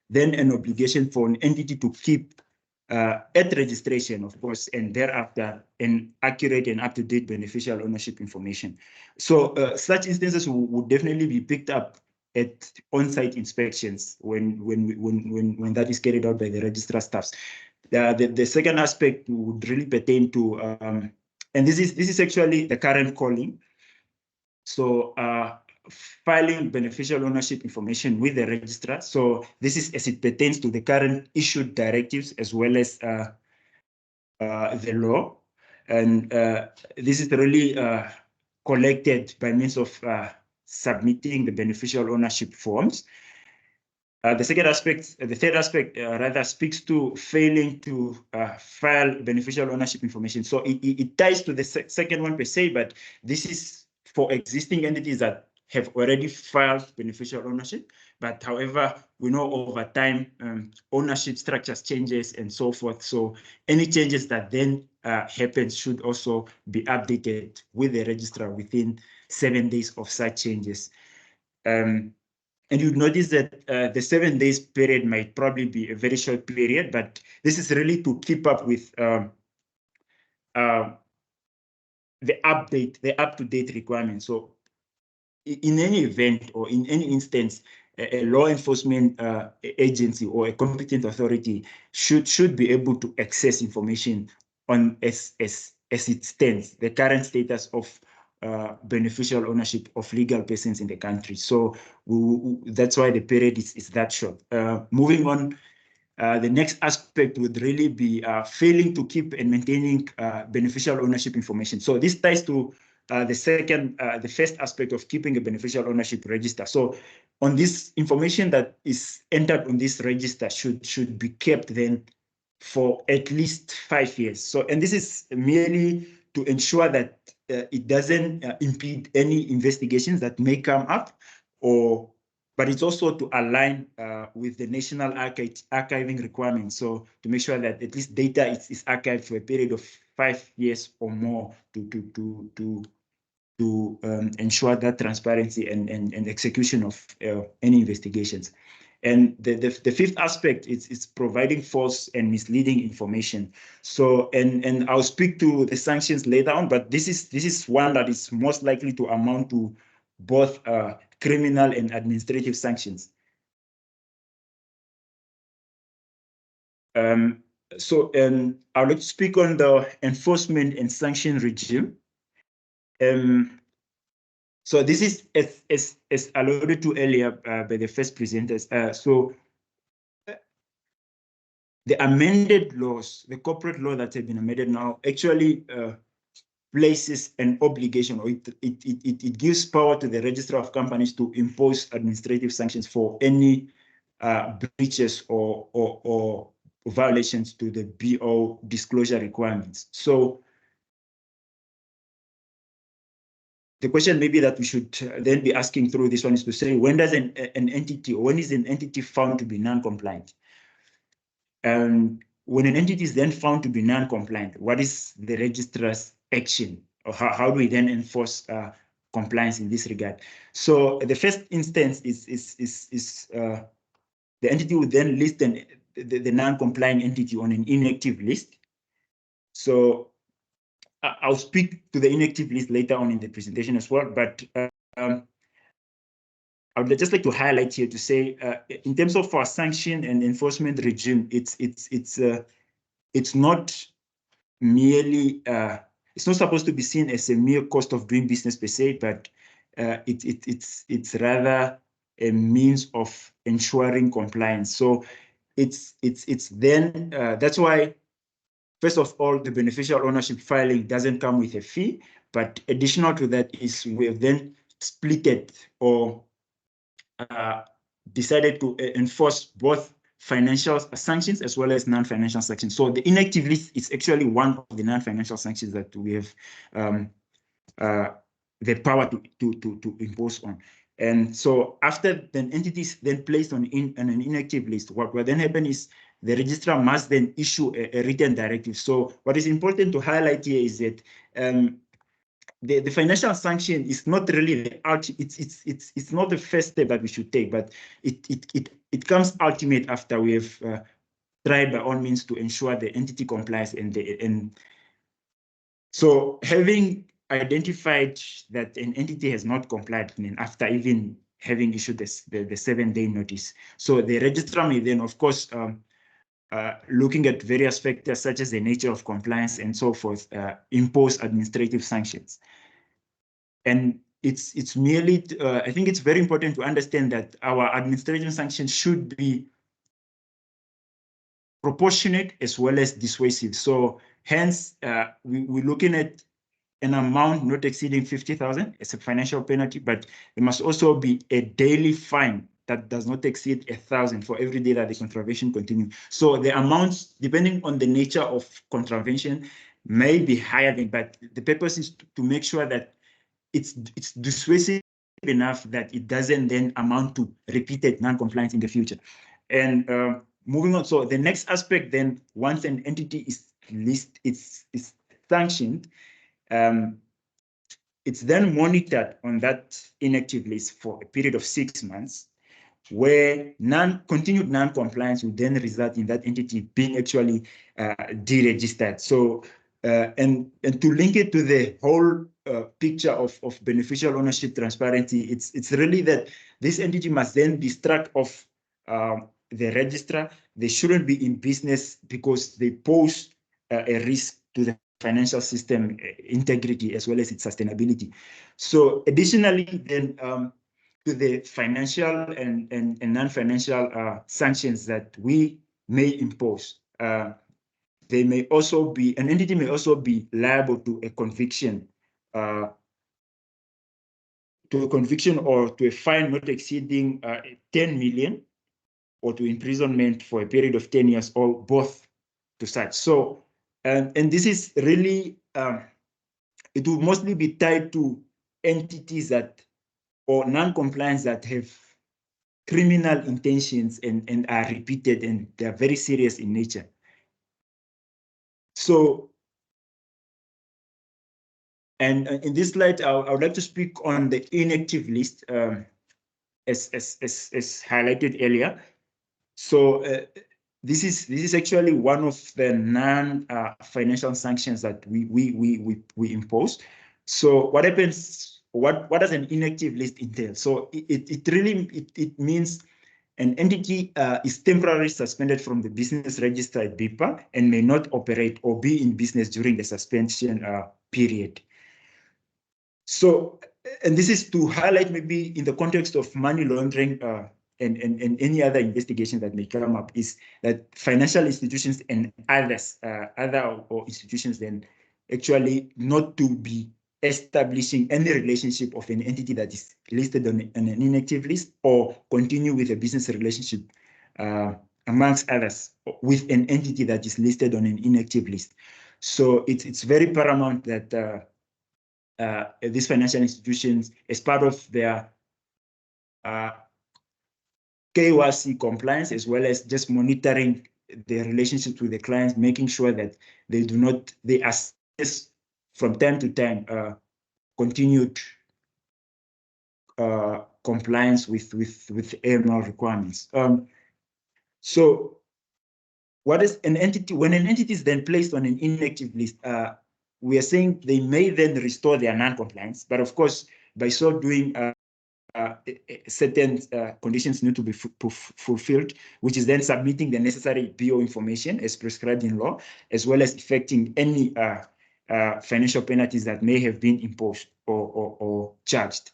then an obligation for an entity to keep at registration, of course, and thereafter an accurate and up-to-date beneficial ownership information. So such instances would definitely be picked up at on-site inspections when that is carried out by the registrar staffs. The second aspect would really pertain to, and this is actually the current calling. So filing beneficial ownership information with the registrar. So this is as it pertains to the current issued directives as well as the law. And this is really collected by means of submitting the beneficial ownership forms. The third aspect rather speaks to failing to file beneficial ownership information. So it ties to the second one per se, but this is for existing entities that have already filed beneficial ownership. But however, we know over time, ownership structures changes and so forth. So any changes that then happen should also be updated with the registrar within 7 days of such changes. And you'd notice that the 7 days period might probably be a very short period, but this is really to keep up with the up-to-date requirements. So in any event or in any instance, a law enforcement agency or a competent authority should be able to access information on as it stands, the current status of beneficial ownership of legal persons in the country. So that's why the period is that short. Moving on, the next aspect would really be failing to keep and maintaining beneficial ownership information. So this ties to the first aspect of keeping a beneficial ownership register. So on this information that is entered on this register should be kept then for at least 5 years. So, and this is merely to ensure that it doesn't impede any investigations that may come up, but it's also to align with the national archiving requirements. So to make sure that at least data is archived for a period of 5 years or more to ensure that transparency and execution of any investigations. And the fifth aspect is providing false and misleading information. So, and I'll speak to the sanctions later on, but this is one that is most likely to amount to both criminal and administrative sanctions. So I would like to speak on the enforcement and sanction regime. So this is as alluded to earlier by the first presenters. So the amended laws, the corporate law that have been amended now, actually places an obligation, or it gives power to the registrar of companies to impose administrative sanctions for any breaches or violations to the BO disclosure requirements. So the question maybe that we should then be asking through this one is to say, when does an entity, or when is an entity found to be non-compliant? When an entity is then found to be non-compliant, what is the registrar's action, or how do we then enforce compliance in this regard? So the first instance is the entity would then list the non-compliant entity on an inactive list. So I'll speak to the inactive list later on in the presentation as well, but I would just like to highlight here to say, in terms of our sanction and enforcement regime, it's not merely, it's not supposed to be seen as a mere cost of doing business per se, but it's rather a means of ensuring compliance. So it's then that's why, first of all, the beneficial ownership filing doesn't come with a fee, but additional to that is we have then splitted or decided to enforce both financial sanctions as well as non-financial sanctions. So the inactive list is actually one of the non-financial sanctions that we have the power to impose on. And so after the entity is then placed on an inactive list, what will then happen is the registrar must then issue a written directive. So what is important to highlight here is that the financial sanction is not really the it's not the first step that we should take, but it comes ultimate after we have tried by all means to ensure the entity complies, and so having identified that an entity has not complied, and after even having issued the 7-day notice, so the registrar may then, of course, looking at various factors such as the nature of compliance and so forth, impose administrative sanctions. And it's merely, I think it's very important to understand that our administrative sanctions should be proportionate as well as dissuasive. So hence, we're looking at an amount not exceeding 50,000 as a financial penalty, but there must also be a daily fine that does not exceed 1,000 for every day that the contravention continues. So the amounts, depending on the nature of contravention, may be higher than, but the purpose is to make sure that it's dissuasive enough that it doesn't then amount to repeated non-compliance in the future. And moving on, so the next aspect then, once an entity is sanctioned, it's then monitored on that inactive list for a period of 6 months, where continued non-compliance will then result in that entity being actually deregistered. So, and to link it to the whole picture of beneficial ownership transparency, it's really that this entity must then be struck off the registrar. They shouldn't be in business because they pose a risk to the financial system integrity as well as its sustainability. So additionally, then to the financial and non-financial sanctions that we may impose, they may also be, an entity may also be liable to a conviction, or to a fine not exceeding 10 million, or to imprisonment for a period of 10 years, or both to such. So, and this is really, it will mostly be tied to entities that, or non-compliance that have criminal intentions and are repeated, and they are very serious in nature. So, and in this slide, I would like to speak on the inactive list, as highlighted earlier. So this is actually one of the non-financial sanctions that we impose. So what happens? What does an inactive list entail? So it really means an entity is temporarily suspended from the business register at BIPA and may not operate or be in business during the suspension period. So, and this is to highlight, maybe in the context of money laundering and any other investigation that may come up, is that financial institutions and others, other institutions, then actually not to be establishing any relationship of an entity that is listed on an inactive list, or continue with a business relationship amongst others with an entity that is listed on an inactive list. So it's very paramount that these financial institutions as part of their KYC compliance, as well as just monitoring the relationships with the clients, making sure that they assess from time to time continued compliance with AML requirements. So what is an entity? When an entity is then placed on an inactive list, we are saying they may then restore their non-compliance, but of course, by so doing, certain conditions need to be fulfilled, which is then submitting the necessary BO information as prescribed in law, as well as effecting any financial penalties that may have been imposed or charged.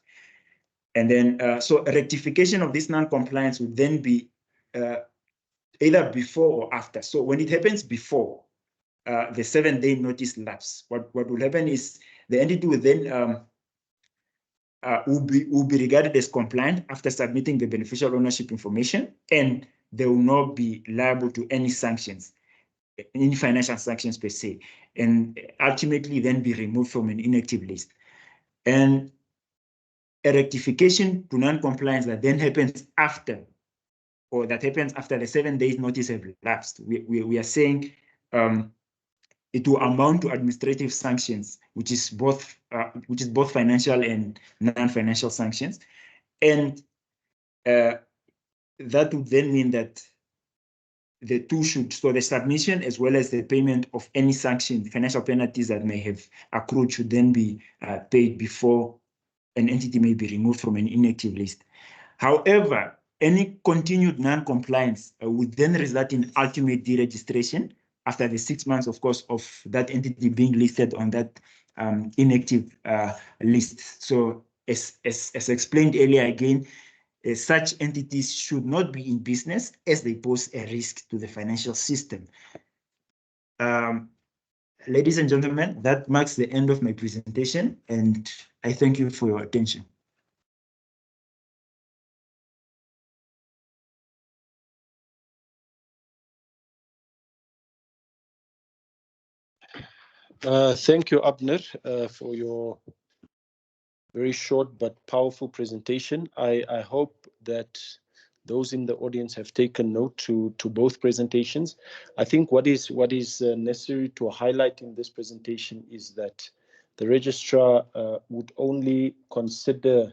And then, so a rectification of this non-compliance would then be either before or after. So when it happens before the 7-day notice lapse, what will happen is the entity will then will be regarded as compliant after submitting the beneficial ownership information, and they will not be liable to any sanctions, any financial sanctions per se, and ultimately then be removed from an inactive list. And a rectification to non-compliance that then happens after, or that happens after the 7 days notice have lapsed, we are saying it will amount to administrative sanctions, which is both financial and non-financial sanctions, and that would then mean that the two should, so the submission as well as the payment of any sanction, financial penalties that may have accrued, should then be paid before an entity may be removed from an inactive list. However, any continued non-compliance would then result in ultimate deregistration after the 6 months, of course, of that entity being listed on that inactive list. So as explained earlier again, such entities should not be in business as they pose a risk to the financial system. Ladies and gentlemen, that marks the end of my presentation, and I thank you for your attention. Thank you, Abner, for your very short but powerful presentation. I hope that those in the audience have taken note to both presentations. I think what is necessary to highlight in this presentation is that the registrar would only consider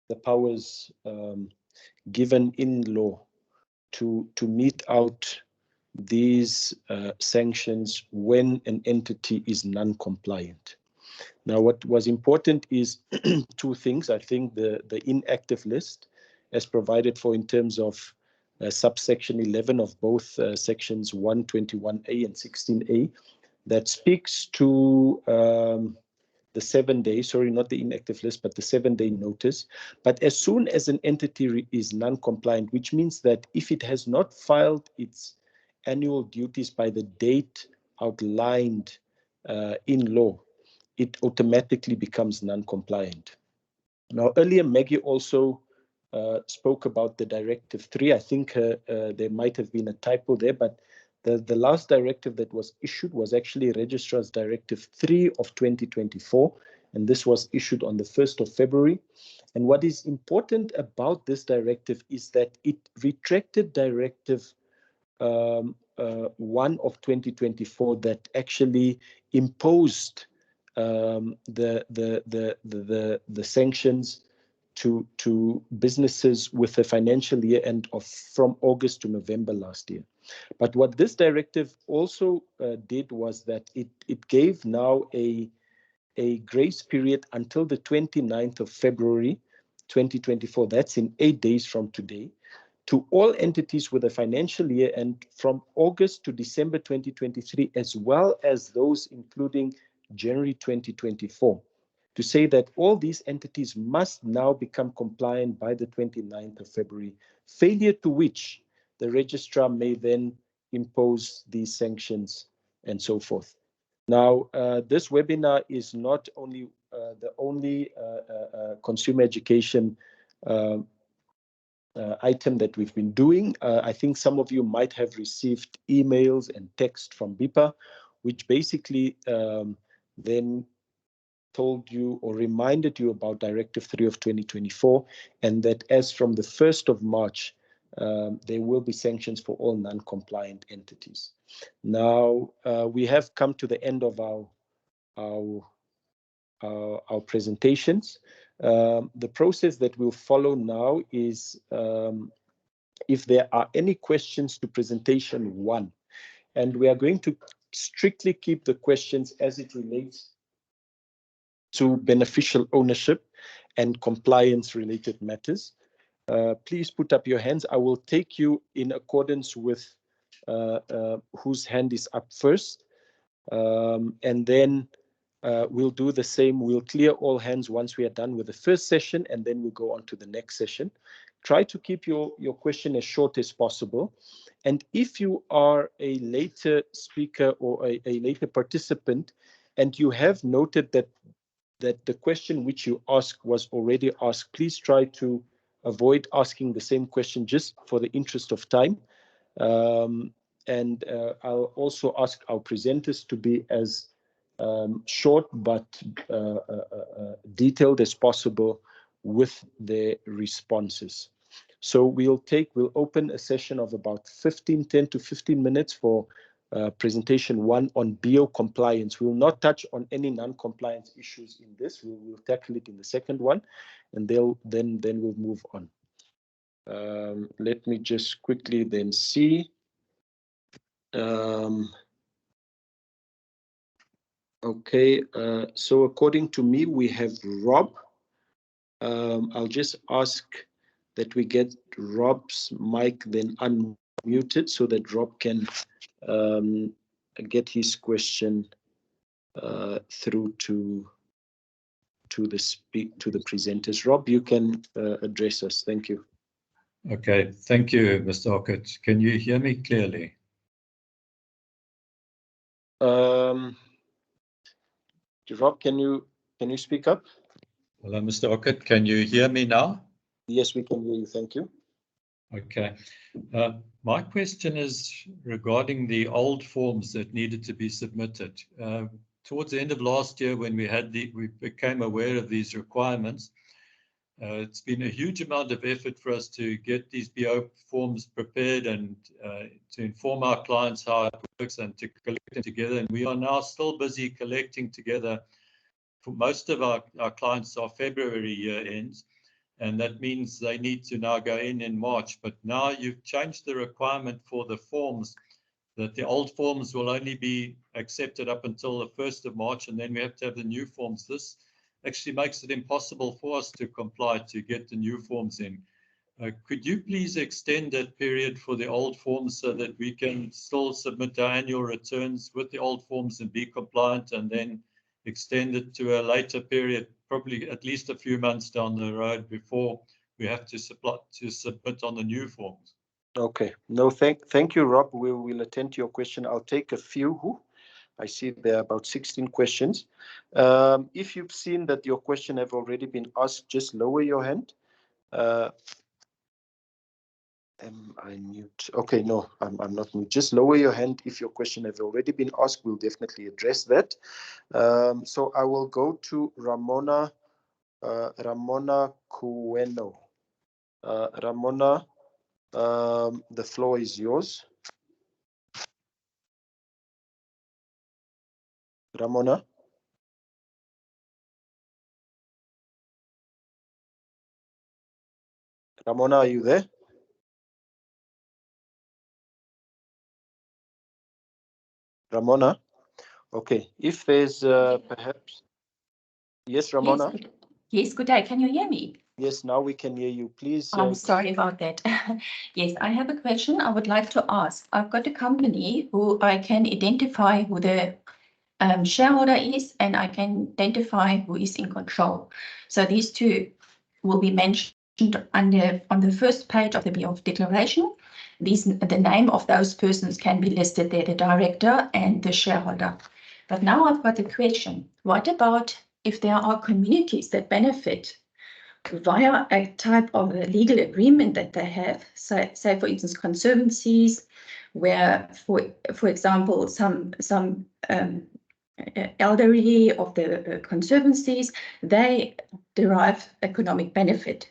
the powers given in law to mete out these sanctions when an entity is non-compliant. Now, what was important is two things. I think the inactive list, as provided for in terms of subsection 11 of both sections 121A and 16A, that speaks to the 7 days, sorry, not the inactive list, but the 7-day notice. But as soon as an entity is non-compliant, which means that if it has not filed its annual duties by the date outlined in law, it automatically becomes non-compliant. Now, earlier, Maggie also spoke about the Directive 3. I think there might have been a typo there, but the last directive that was issued was actually Registrar's Directive 3 of 2024, and this was issued on the 1st of February. And what is important about this directive is that it retracted Directive 1 of 2024 that actually imposed the sanctions to businesses with a financial year end of from August to November last year. But what this directive also did was that it gave now a grace period until the 29th of February 2024. That's in 8 days from today, to all entities with a financial year end from August to December 2023, as well as those including January 2024, to say that all these entities must now become compliant by the 29th of February, failure to which the registrar may then impose these sanctions and so forth. Now, this webinar is not only the only consumer education item that we've been doing. I think some of you might have received emails and text from BIPA, which basically then told you or reminded you about Directive 3 of 2024, and that as from the 1st of March, there will be sanctions for all non-compliant entities. Now, we have come to the end of our presentations. The process that we'll follow now is if there are any questions to presentation 1, and we are going to strictly keep the questions as it relates to beneficial ownership and compliance related matters. Please put up your hands. I will take you in accordance with whose hand is up first. And then we'll do the same. We'll clear all hands once we are done with the first session, and then we'll go on to the next session. Try to keep your question as short as possible. And if you are a later speaker or a later participant, and you have noted that the question which you asked was already asked, please try to avoid asking the same question just for the interest of time. And I'll also ask our presenters to be as short but detailed as possible with their responses. So we'll open a session of about 10 to 15 minutes for presentation 1 on BO compliance. We will not touch on any non-compliance issues in this. We will tackle it in the second one, and then we'll move on. Let me just quickly then see. Okay, so according to me, we have Rob. I'll just ask that we get Rob's mic then unmuted so that Rob can get his question through to the presenters. Rob, you can address us. Thank you. Okay, thank you, Mr. Ockett. Can you hear me clearly? Rob, can you speak up? Hello, Mr. Ockett. Can you hear me now? Yes, we can hear you. Thank you. Okay. My question is regarding the old forms that needed to be submitted. Towards the end of last year, when we became aware of these requirements, it's been a huge amount of effort for us to get these BO forms prepared and to inform our clients how it works and to collect them together. And we are now still busy collecting together. For most of our clients, our February year ends, and that means they need to now go in March. But now you've changed the requirement for the forms, that the old forms will only be accepted up until the 1st of March, and then we have to have the new forms. This actually makes it impossible for us to comply to get the new forms in. Could you please extend that period for the old forms so that we can still submit our annual returns with the old forms and be compliant, and then extend it to a later period, probably at least a few months down the road before we have to submit on the new forms? Okay. No, thank you, Rob. We will attend to your question. I'll take a few. I see there are about 16 questions. If you've seen that your question have already been asked, just lower your hand. Am I mute? Okay, no, I'm not mute. Just lower your hand if your question has already been asked. We'll definitely address that. So I will go to Ramona Kueno. Ramona, the floor is yours. Ramona? Ramona, are you there? Ramona? Okay, if there's perhaps... Yes, Ramona? Yes, good day. Can you hear me? Yes, now we can hear you. Please. I'm sorry about that. Yes, I have a question I would like to ask. I've got a company who I can identify who the shareholder is, and I can identify who is in control. So these two will be mentioned on the first page of the BO declaration. The name of those persons can be listed there, the director and the shareholder. But now I've got a question. What about if there are communities that benefit via a type of a legal agreement that they have, say for instance, conservancies, where, for example, some elderly of the conservancies, they derive economic benefit.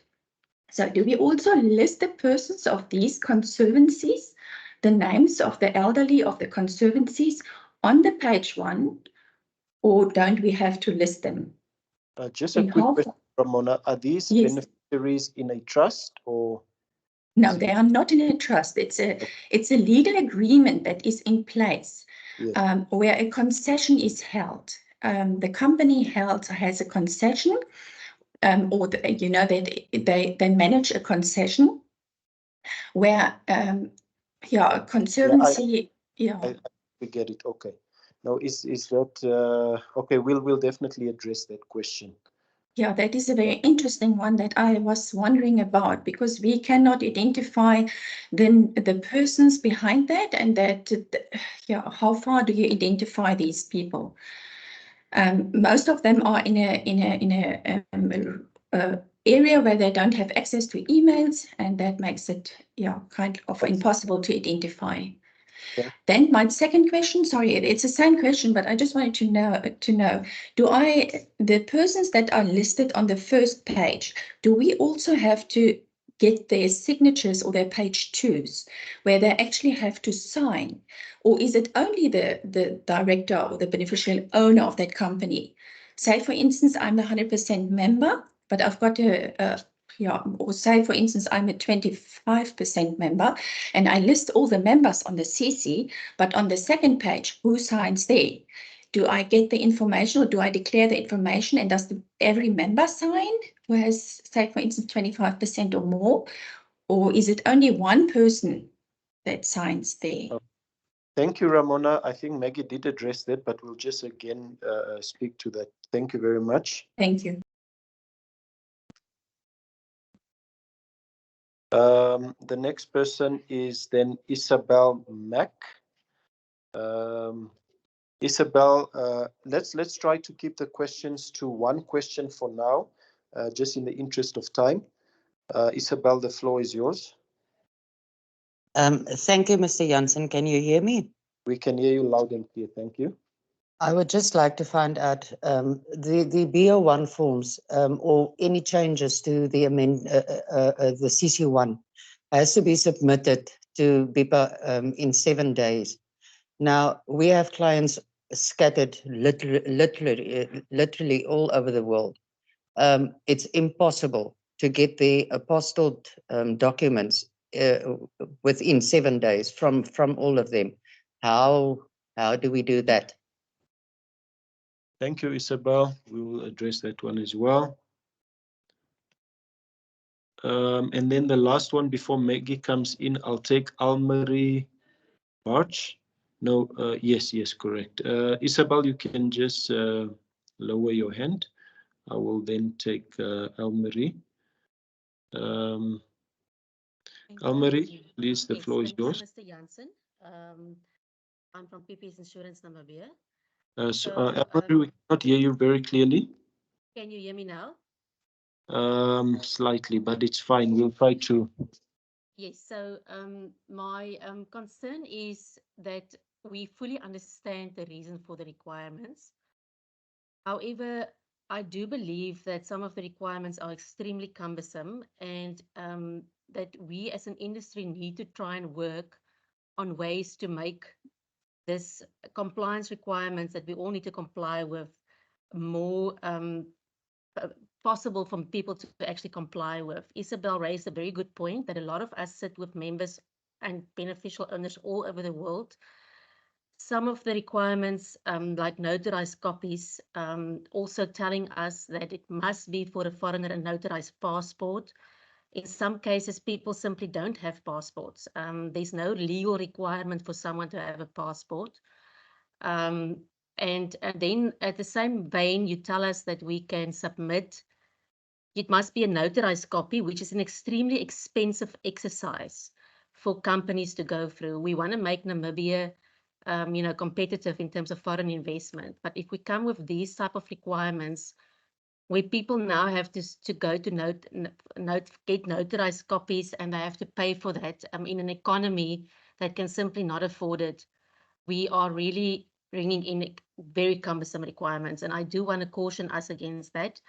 So do we also list the persons of these conservancies, the names of the elderly of the conservancies on the page 1, or don't we have to list them? Just a quick question, Ramona. Are these beneficiaries in a trust or? No, they are not in a trust. It's a legal agreement that is in place, yes. Where a concession is held. The company has a concession, or they manage a concession where conservancy. We get it. Okay. Now is that okay? We'll definitely address that question. Yeah, that is a very interesting one that I was wondering about, because we cannot identify the persons behind that, and that, how far do you identify these people? Most of them are in a area where they don't have access to emails, and that makes it kind of impossible to identify. Yeah. Then my second question, sorry, it's the same question, but I just wanted to know, the persons that are listed on the first page, do we also have to get their signatures or their page 2s where they actually have to sign? Or is it only the director or the beneficial owner of that company? Say, for instance, I'm the 100% member, but I've got or say, for instance, I'm a 25% member and I list all the members on the CC, but on the second page, who signs there? Do I get the information, or do I declare the information, and does every member sign who has, say, for instance, 25% or more? Or is it only one person that signs there? Thank you, Ramona. I think Maggie did address that, but we'll just again speak to that. Thank you very much. Thank you. The next person is then Isabel Mack. Isabel, let's try to keep the questions to one question for now, just in the interest of time. Isabel, the floor is yours. Thank you, Mr. Jansen. Can you hear me? We can hear you loud and clear. Thank you. I would just like to find out the BO1 forms or any changes to the the CC1 has to be submitted to BIPA in 7 days. Now, we have clients scattered literally all over the world. It's impossible to get the apostilled documents within 7 days from all of them. How do we do that? Thank you, Isabel. We will address that one as well. And then the last one before Maggie comes in, I'll take Almarie March. No, yes, correct. Isabel, you can just lower your hand. I will then take Almarie. Almarie, please, the floor is yours. Mr. Jansen. I'm from PPS Insurance Namibia. Almarie, we cannot hear you very clearly. Can you hear me now? Slightly, but it's fine. We'll try to. Yes, so my concern is that we fully understand the reason for the requirements. However, I do believe that some of the requirements are extremely cumbersome, and that we as an industry need to try and work on ways to make this compliance requirements that we all need to comply with more possible for people to actually comply with. Isabel raised a very good point that a lot of us sit with members and beneficial owners all over the world. Some of the requirements, like notarized copies, also telling us that it must be for a foreigner a notarized passport. In some cases, people simply don't have passports. There's no legal requirement for someone to have a passport. And then at the same vein, you tell us that we can submit, it must be a notarized copy, which is an extremely expensive exercise for companies to go through. We want to make Namibia, competitive in terms of foreign investment. But if we come with these type of requirements, where people now have to go to get notarized copies, and they have to pay for that in an economy that can simply not afford it, we are really bringing in very cumbersome requirements. And I do want to caution us against that.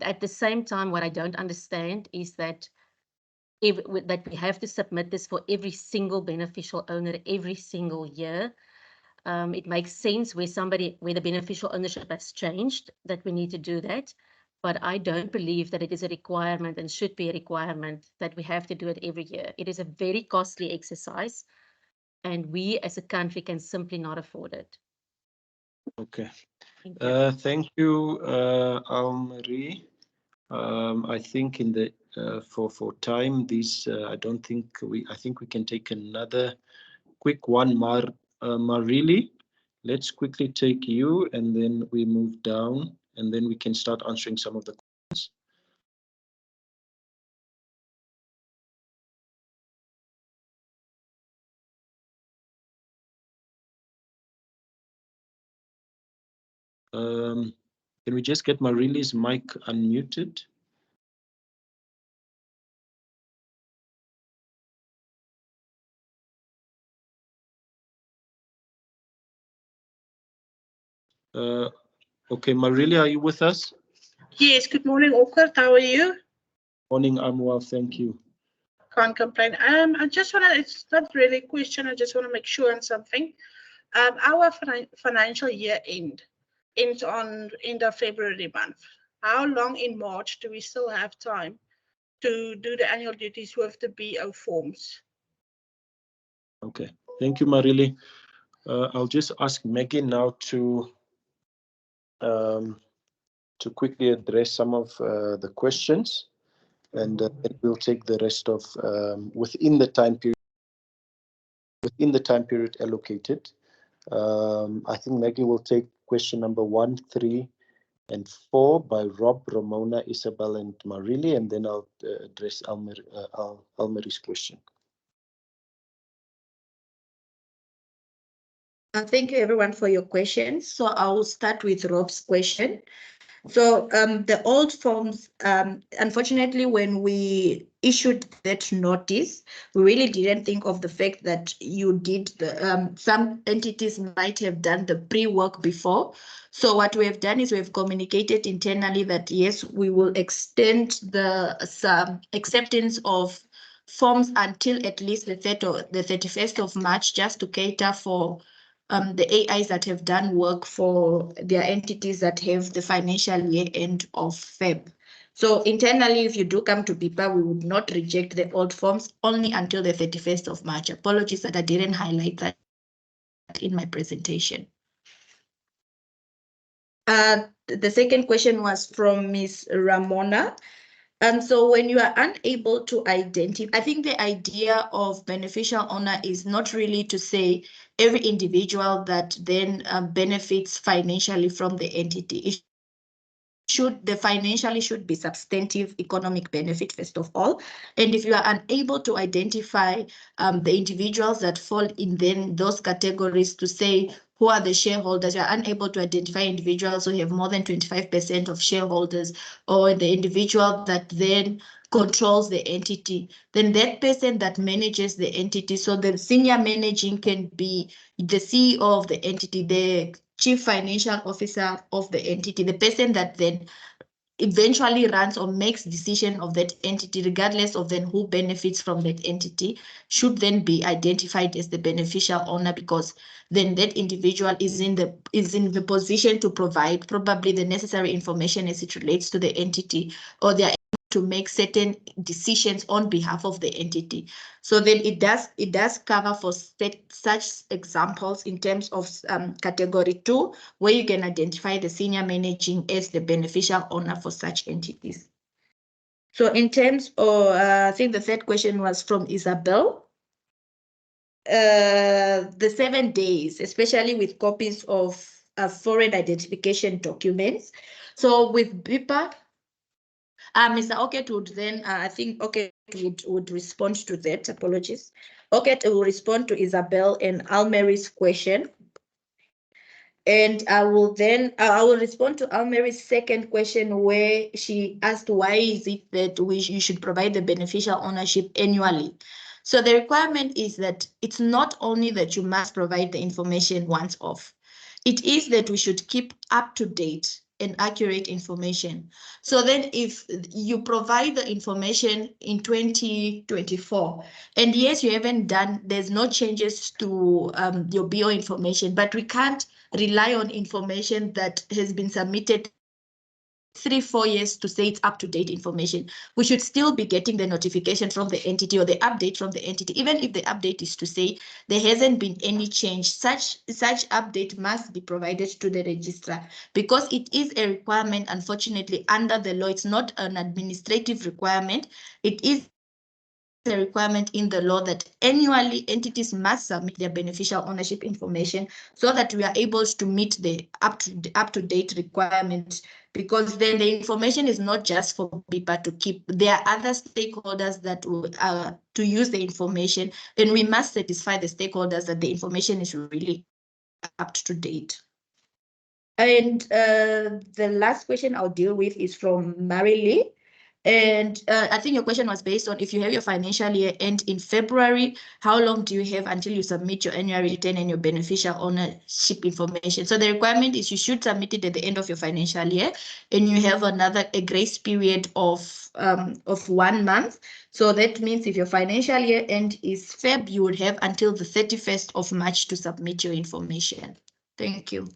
At the same time, what I don't understand is that that we have to submit this for every single beneficial owner every single year. It makes sense where the beneficial ownership has changed, that we need to do that. But I don't believe that it is a requirement and should be a requirement that we have to do it every year. It is a very costly exercise, and we as a country can simply not afford it. Okay. Thank you. Thank you, Almarie. I think in the for time, these I think we can take another quick one. Marili, let's quickly take you, and then we move down, and then we can start answering some of the questions. Can we just get Marili's mic unmuted? Okay, Marili, are you with us? Yes, good morning, Oakert. How are you? Morning, I'm well, thank you. Can't complain. I just want to, it's not really a question, I just want to make sure on something. Our financial year ends on end of February month. How long in March do we still have time to do the annual duties with the BO forms? Okay, thank you, Marili. I'll just ask Maggie now to quickly address some of the questions, and we'll take the rest of within the time period allocated. I think Maggie will take question number 1, 3, and 4 by Rob, Ramona, Isabel, and Marili, and then I'll address Almarie's question. Thank you everyone for your questions. So I will start with Rob's question. So the old forms, unfortunately, when we issued that notice, we really didn't think of the fact that you did some entities might have done the pre-work before. So what we have done is we've communicated internally that yes, we will extend the acceptance of forms until at least the 31st of March, just to cater for the AIs that have done work for their entities that have the financial year end of Feb. So internally, if you do come to BIPA, we would not reject the old forms only until the 31st of March. Apologies that I didn't highlight that in my presentation. The second question was from Ms. Ramona. And so when you are unable to identify, I think the idea of beneficial owner is not really to say every individual that then benefits financially from the entity. The financially should be substantive economic benefit, first of all. And if you are unable to identify the individuals that fall in then those categories, to say who are the shareholders, you are unable to identify individuals who have more than 25% of shareholders, or the individual that then controls the entity, then that person that manages the entity, so the senior managing can be the CEO of the entity, the chief financial officer of the entity, the person that then eventually runs or makes decision of that entity, regardless of then who benefits from that entity, should then be identified as the beneficial owner, because then that individual is in the position to provide probably the necessary information as it relates to the entity, or they are able to make certain decisions on behalf of the entity. So then it does cover for such examples in terms of category 2, where you can identify the senior managing as the beneficial owner for such entities. So in terms of, I think the third question was from Isabel. The 7 days, especially with copies of foreign identification documents. So with BIPA, Mr. Oket would then, I think Oket would respond to that. Apologies. Oket will respond to Isabel and Almarie's question. And I will respond to Almarie's second question, where she asked why is it that you should provide the beneficial ownership annually. So the requirement is that it's not only that you must provide the information once off. it is that we should keep up to date and accurate information. So then if you provide the information in 2024, and yes, you haven't done, there's no changes to your BO information, but we can't rely on information that has been submitted 3-4 years to say it's up-to-date information. We should still be getting the notification from the entity or the update from the entity, even if the update is to say there hasn't been any change. Such update must be provided to the registrar because it is a requirement, unfortunately, under the law. It's not an administrative requirement. It is a requirement in the law that annually entities must submit their beneficial ownership information so that we are able to meet the up-to-date requirement, because then the information is not just for BIPA to keep. There are other stakeholders that will to use the information, and we must satisfy the stakeholders that the information is really up to date. And the last question I'll deal with is from Mary Lee. And I think your question was based on if you have your financial year end in February, how long do you have until you submit your annual return and your beneficial ownership information? So the requirement is you should submit it at the end of your financial year, and you have a grace period of 1 month. So that means if your financial year end is Feb, you would have until the 31st of March to submit your information. Thank you.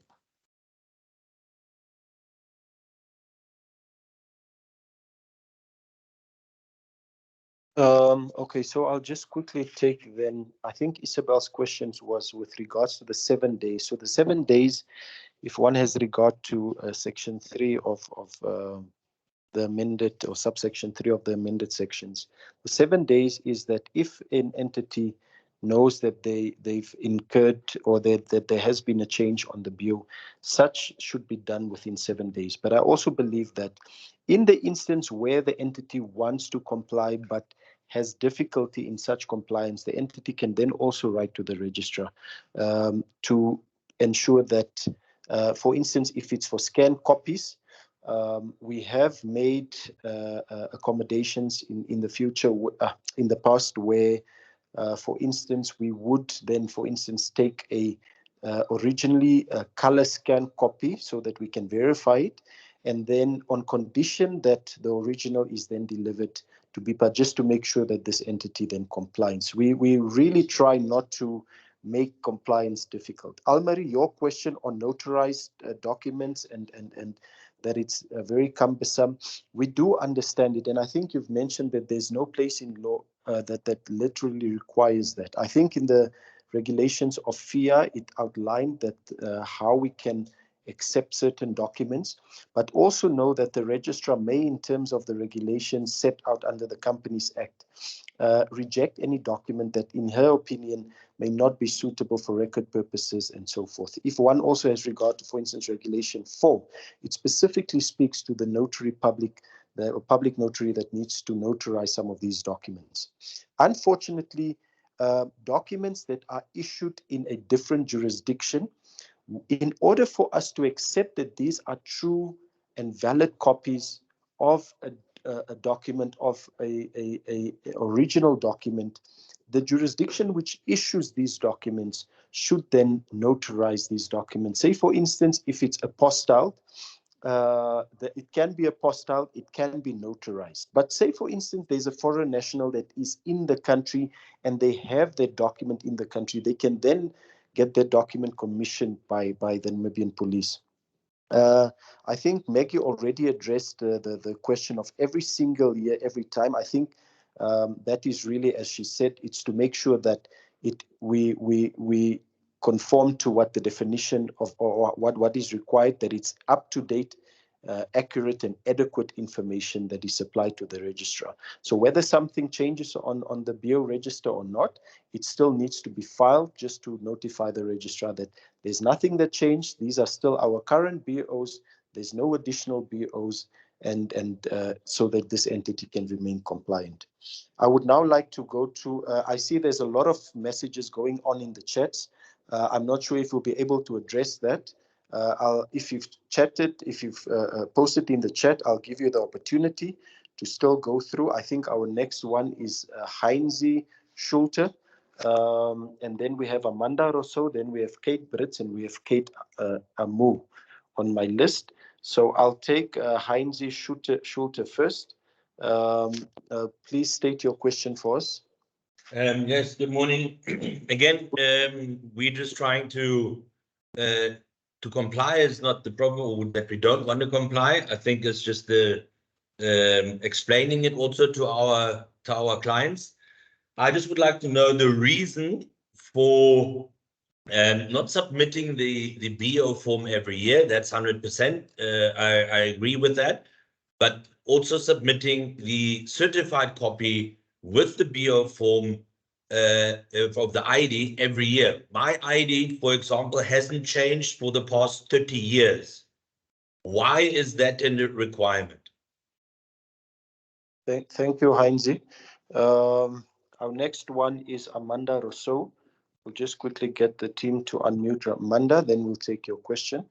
Okay, so I'll just quickly take then, I think Isabel's questions was with regards to the 7 days. So the 7 days, if one has regard to section 3 of the amended or subsection 3 of the amended sections, the 7 days is that if an entity knows that they've incurred or that there has been a change on the BO, such should be done within 7 days. But I also believe that in the instance where the entity wants to comply but has difficulty in such compliance, the entity can then also write to the registrar to ensure that, for instance, if it's for scanned copies, we have made accommodations in the future, in the past, where, for instance, we would then, for instance, take a originally a color scan copy so that we can verify it, and then on condition that the original is then delivered to BIPA, just to make sure that this entity then complies. We really try not to make compliance difficult. Almarie, your question on notarized documents and that it's very cumbersome, we do understand it, and I think you've mentioned that there's no place in law that literally requires that. I think in the regulations of FIA, it outlined that how we can accept certain documents, but also know that the registrar may, in terms of the regulations set out under the Companies Act, reject any document that, in her opinion, may not be suitable for record purposes and so forth. If one also has regard to, for instance, Regulation 4, it specifically speaks to the notary public, the public notary that needs to notarize some of these documents. Unfortunately, documents that are issued in a different jurisdiction, in order for us to accept that these are true and valid copies of a document, of a original document, the jurisdiction which issues these documents should then notarize these documents. Say, for instance, if it's apostille, it can be apostille, it can be notarized. But say, for instance, there's a foreign national that is in the country and they have their document in the country, they can then get their document commissioned by the Namibian police. I think Maggie already addressed the question of every single year, every time. I think that is really, as she said, it's to make sure that we conform to what the definition of, or what is required, that it's up to date, accurate and adequate information that is supplied to the registrar. So whether something changes on the BO register or not, it still needs to be filed just to notify the registrar that there's nothing that changed. These are still our current BOs. There's no additional BOs, and so that this entity can remain compliant. I would now like to go to, I see there's a lot of messages going on in the chats. I'm not sure if we'll be able to address that. If you've chatted, if you've posted in the chat, I'll give you the opportunity to still go through. I think our next one is Heinzie Schulte. And then we have Amanda Rousseau, then we have Kate Brits, and we have Kate Amu on my list. So I'll take Heinzie Schulte first. Please state your question for us. Yes, good morning. Again, we're just trying to comply is not the problem, or that we don't want to comply. I think it's just the explaining it also to our clients. I just would like to know the reason for not submitting the BO form every year. That's 100%. I agree with that. But also submitting the certified copy with the BO form of the ID every year. My ID, for example, hasn't changed for the past 30 years. Why is that a requirement? Thank you, Heinzie. Our next one is Amanda Rousseau. We'll just quickly get the team to unmute Amanda, then we'll take your question.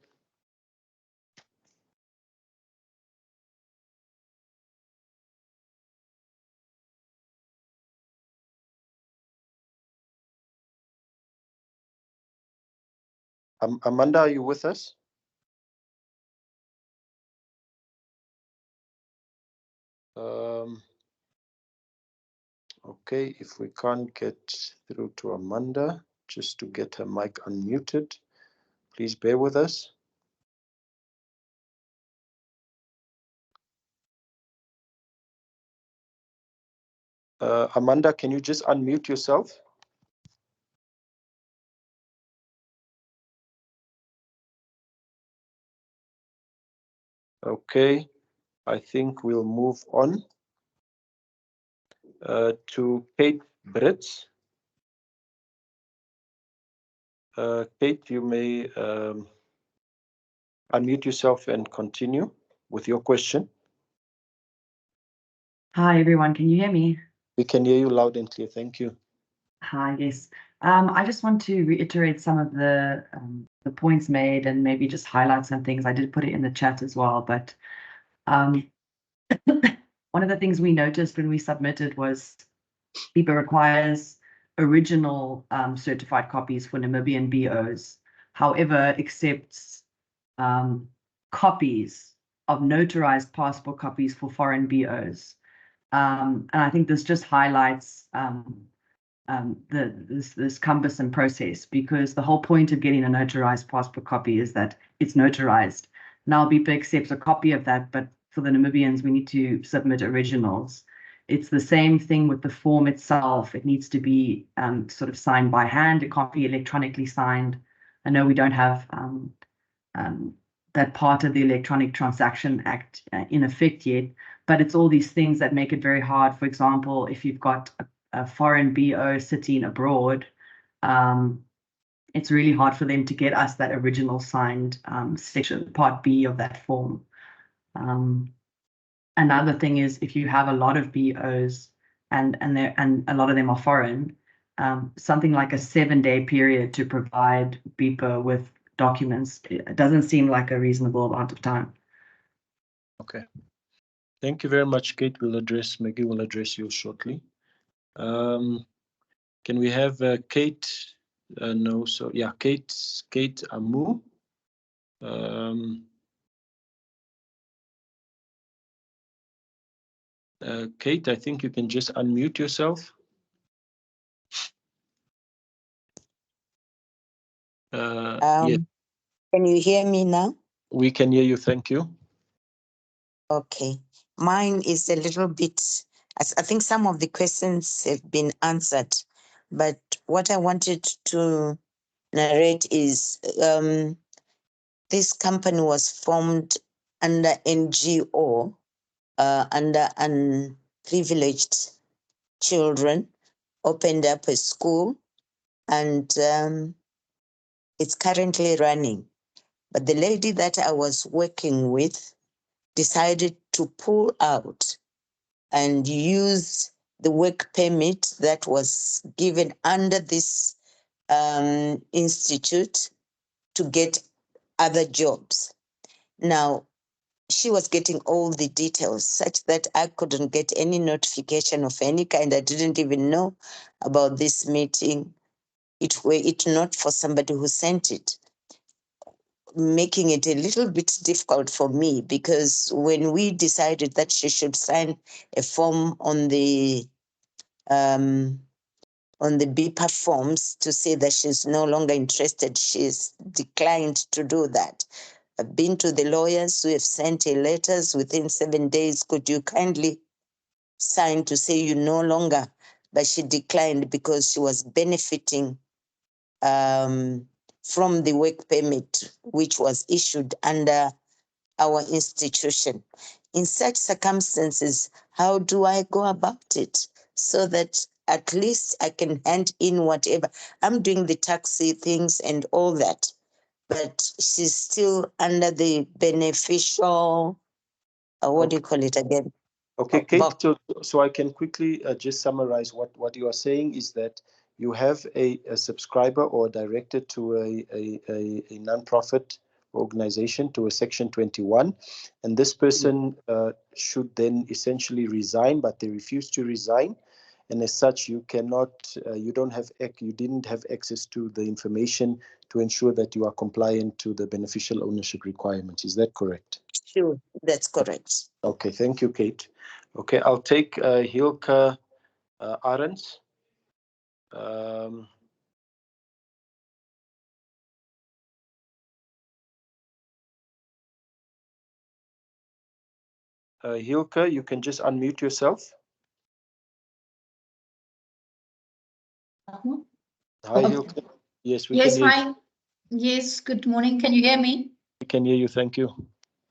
Amanda, are you with us? Okay, if we can't get through to Amanda, just to get her mic unmuted, please bear with us. Amanda, can you just unmute yourself? Okay, I think we'll move on to Kate Brits. Kate, you may unmute yourself and continue with your question. Hi, everyone. Can you hear me? We can hear you loud and clear. Thank you. Hi, yes. I just want to reiterate some of the points made and maybe just highlight some things. I did put it in the chat as well, but one of the things we noticed when we submitted was BIPA requires original certified copies for Namibian BOs, however, accepts copies of notarized passport copies for foreign BOs. And I think this just highlights this cumbersome process, because the whole point of getting a notarized passport copy is that it's notarized. Now BIPA accepts a copy of that, but for the Namibians, we need to submit originals. It's the same thing with the form itself. It needs to be sort of signed by hand. It can't be electronically signed. I know we don't have that part of the Electronic Transaction Act in effect yet, but it's all these things that make it very hard. For example, if you've got a foreign BO sitting abroad, it's really hard for them to get us that original signed section, part B of that form. Another thing is, if you have a lot of BOs and a lot of them are foreign, something like a 7-day period to provide BIPA with documents, it doesn't seem like a reasonable amount of time. Okay. Thank you very much, Kate. Maggie will address you shortly. Can we have Kate? No, so yeah, Kate Amu. Kate, I think you can just unmute yourself. Yeah. Can you hear me now? We can hear you, thank you. Okay. Mine is a little bit, I think some of the questions have been answered, but what I wanted to narrate is this company was formed under NGO, under unprivileged children, opened up a school, and it's currently running. But the lady that I was working with decided to pull out and use the work permit that was given under this institute to get other jobs. Now, she was getting all the details such that I couldn't get any notification of any kind. I didn't even know about this meeting. Were it not for somebody who sent it, making it a little bit difficult for me, because when we decided that she should sign a form on the BIPA forms to say that she's no longer interested, she's declined to do that. I've been to the lawyers who have sent her letters within 7 days. Could you kindly sign to say you no longer? But she declined because she was benefiting from the work permit, which was issued under our institution. In such circumstances, how do I go about it so that at least I can hand in whatever? I'm doing the taxi things and all that, but she's still under the beneficial, what do you call it again? Okay, Kate, so I can quickly just summarize what you are saying is that you have a subscriber or directed to a non-profit organization, to a Section 21, and this person should then essentially resign, but they refuse to resign, and as such you cannot, you didn't have access to the information to ensure that you are compliant to the beneficial ownership requirements. Is that correct? Sure, that's correct. Okay, thank you, Kate. Okay, I'll take Hilke Arends. Hilke, you can just unmute yourself. Hi, Hilke. Yes, we can hear you. Yes, good morning. Can you hear me? We can hear you, thank you.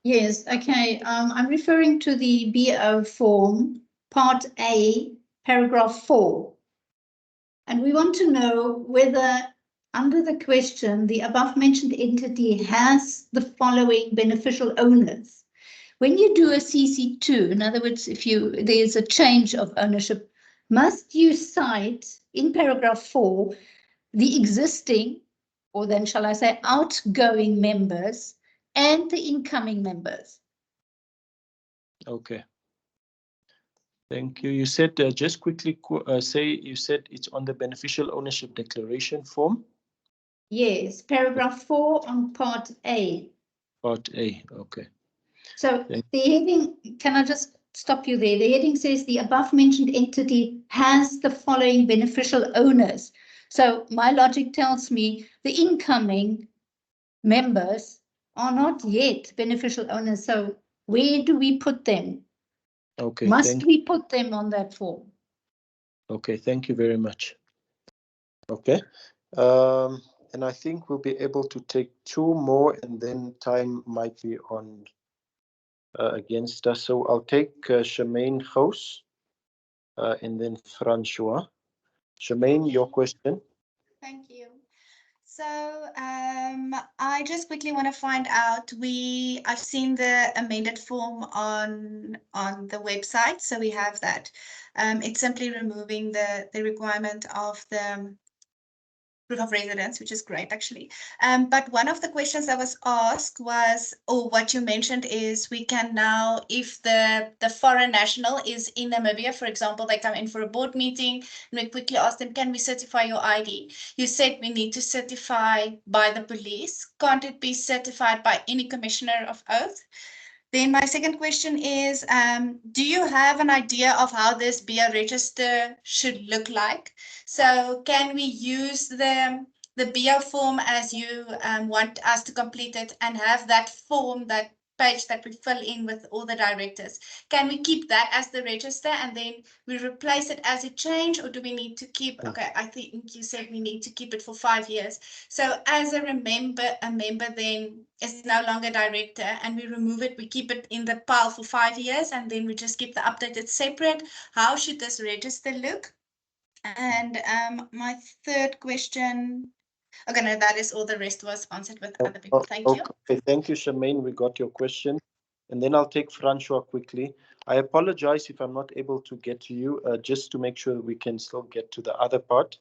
Yes, okay. I'm referring to the BO form, Part A, Paragraph 4. And we want to know whether, under the question, the above mentioned entity has the following beneficial owners. When you do a CC2, in other words, if there's a change of ownership, must you cite in Paragraph 4 the existing, or then shall I say outgoing members and the incoming members? Okay. Thank you. You said, just quickly you said it's on the beneficial ownership declaration form? Yes, Paragraph 4 on Part A. Part A, okay. So the heading, can I just stop you there? The heading says the above mentioned entity has the following beneficial owners. So my logic tells me the incoming members are not yet beneficial owners. So where do we put them? Okay. Must we put them on that form? Okay, thank you very much. Okay. And I think we'll be able to take 2 more, and then time might be on against us. So I'll take Shemaine Gous and then Francois. Shemaine, your question. Thank you. So I just quickly want to find out, I've seen the amended form on the website, so we have that. It's simply removing the requirement of the proof of residence, which is great actually. But one of the questions that was asked was, or what you mentioned is, we can now, if the foreign national is in Namibia, for example, they come in for a board meeting, and we quickly ask them, can we certify your ID? You said we need to certify by the police. Can't it be certified by any commissioner of oath? Then my second question is, do you have an idea of how this BIA register should look like? So can we use the BIA form as you want us to complete it, and have that form, that page that we fill in with all the directors? Can we keep that as the register and then we replace it as it change, or do we need to keep, okay, I think you said we need to keep it for 5 years. So as a member then is no longer director, and we remove it, we keep it in the pile for 5 years, and then we just keep the updated separate. How should this register look? And my third question, okay, no, that is all. The rest was answered with other people. Thank you. Okay, thank you, Shemaine. We got your question. And then I'll take Francois quickly. I apologize if I'm not able to get to you, just to make sure that we can still get to the other part.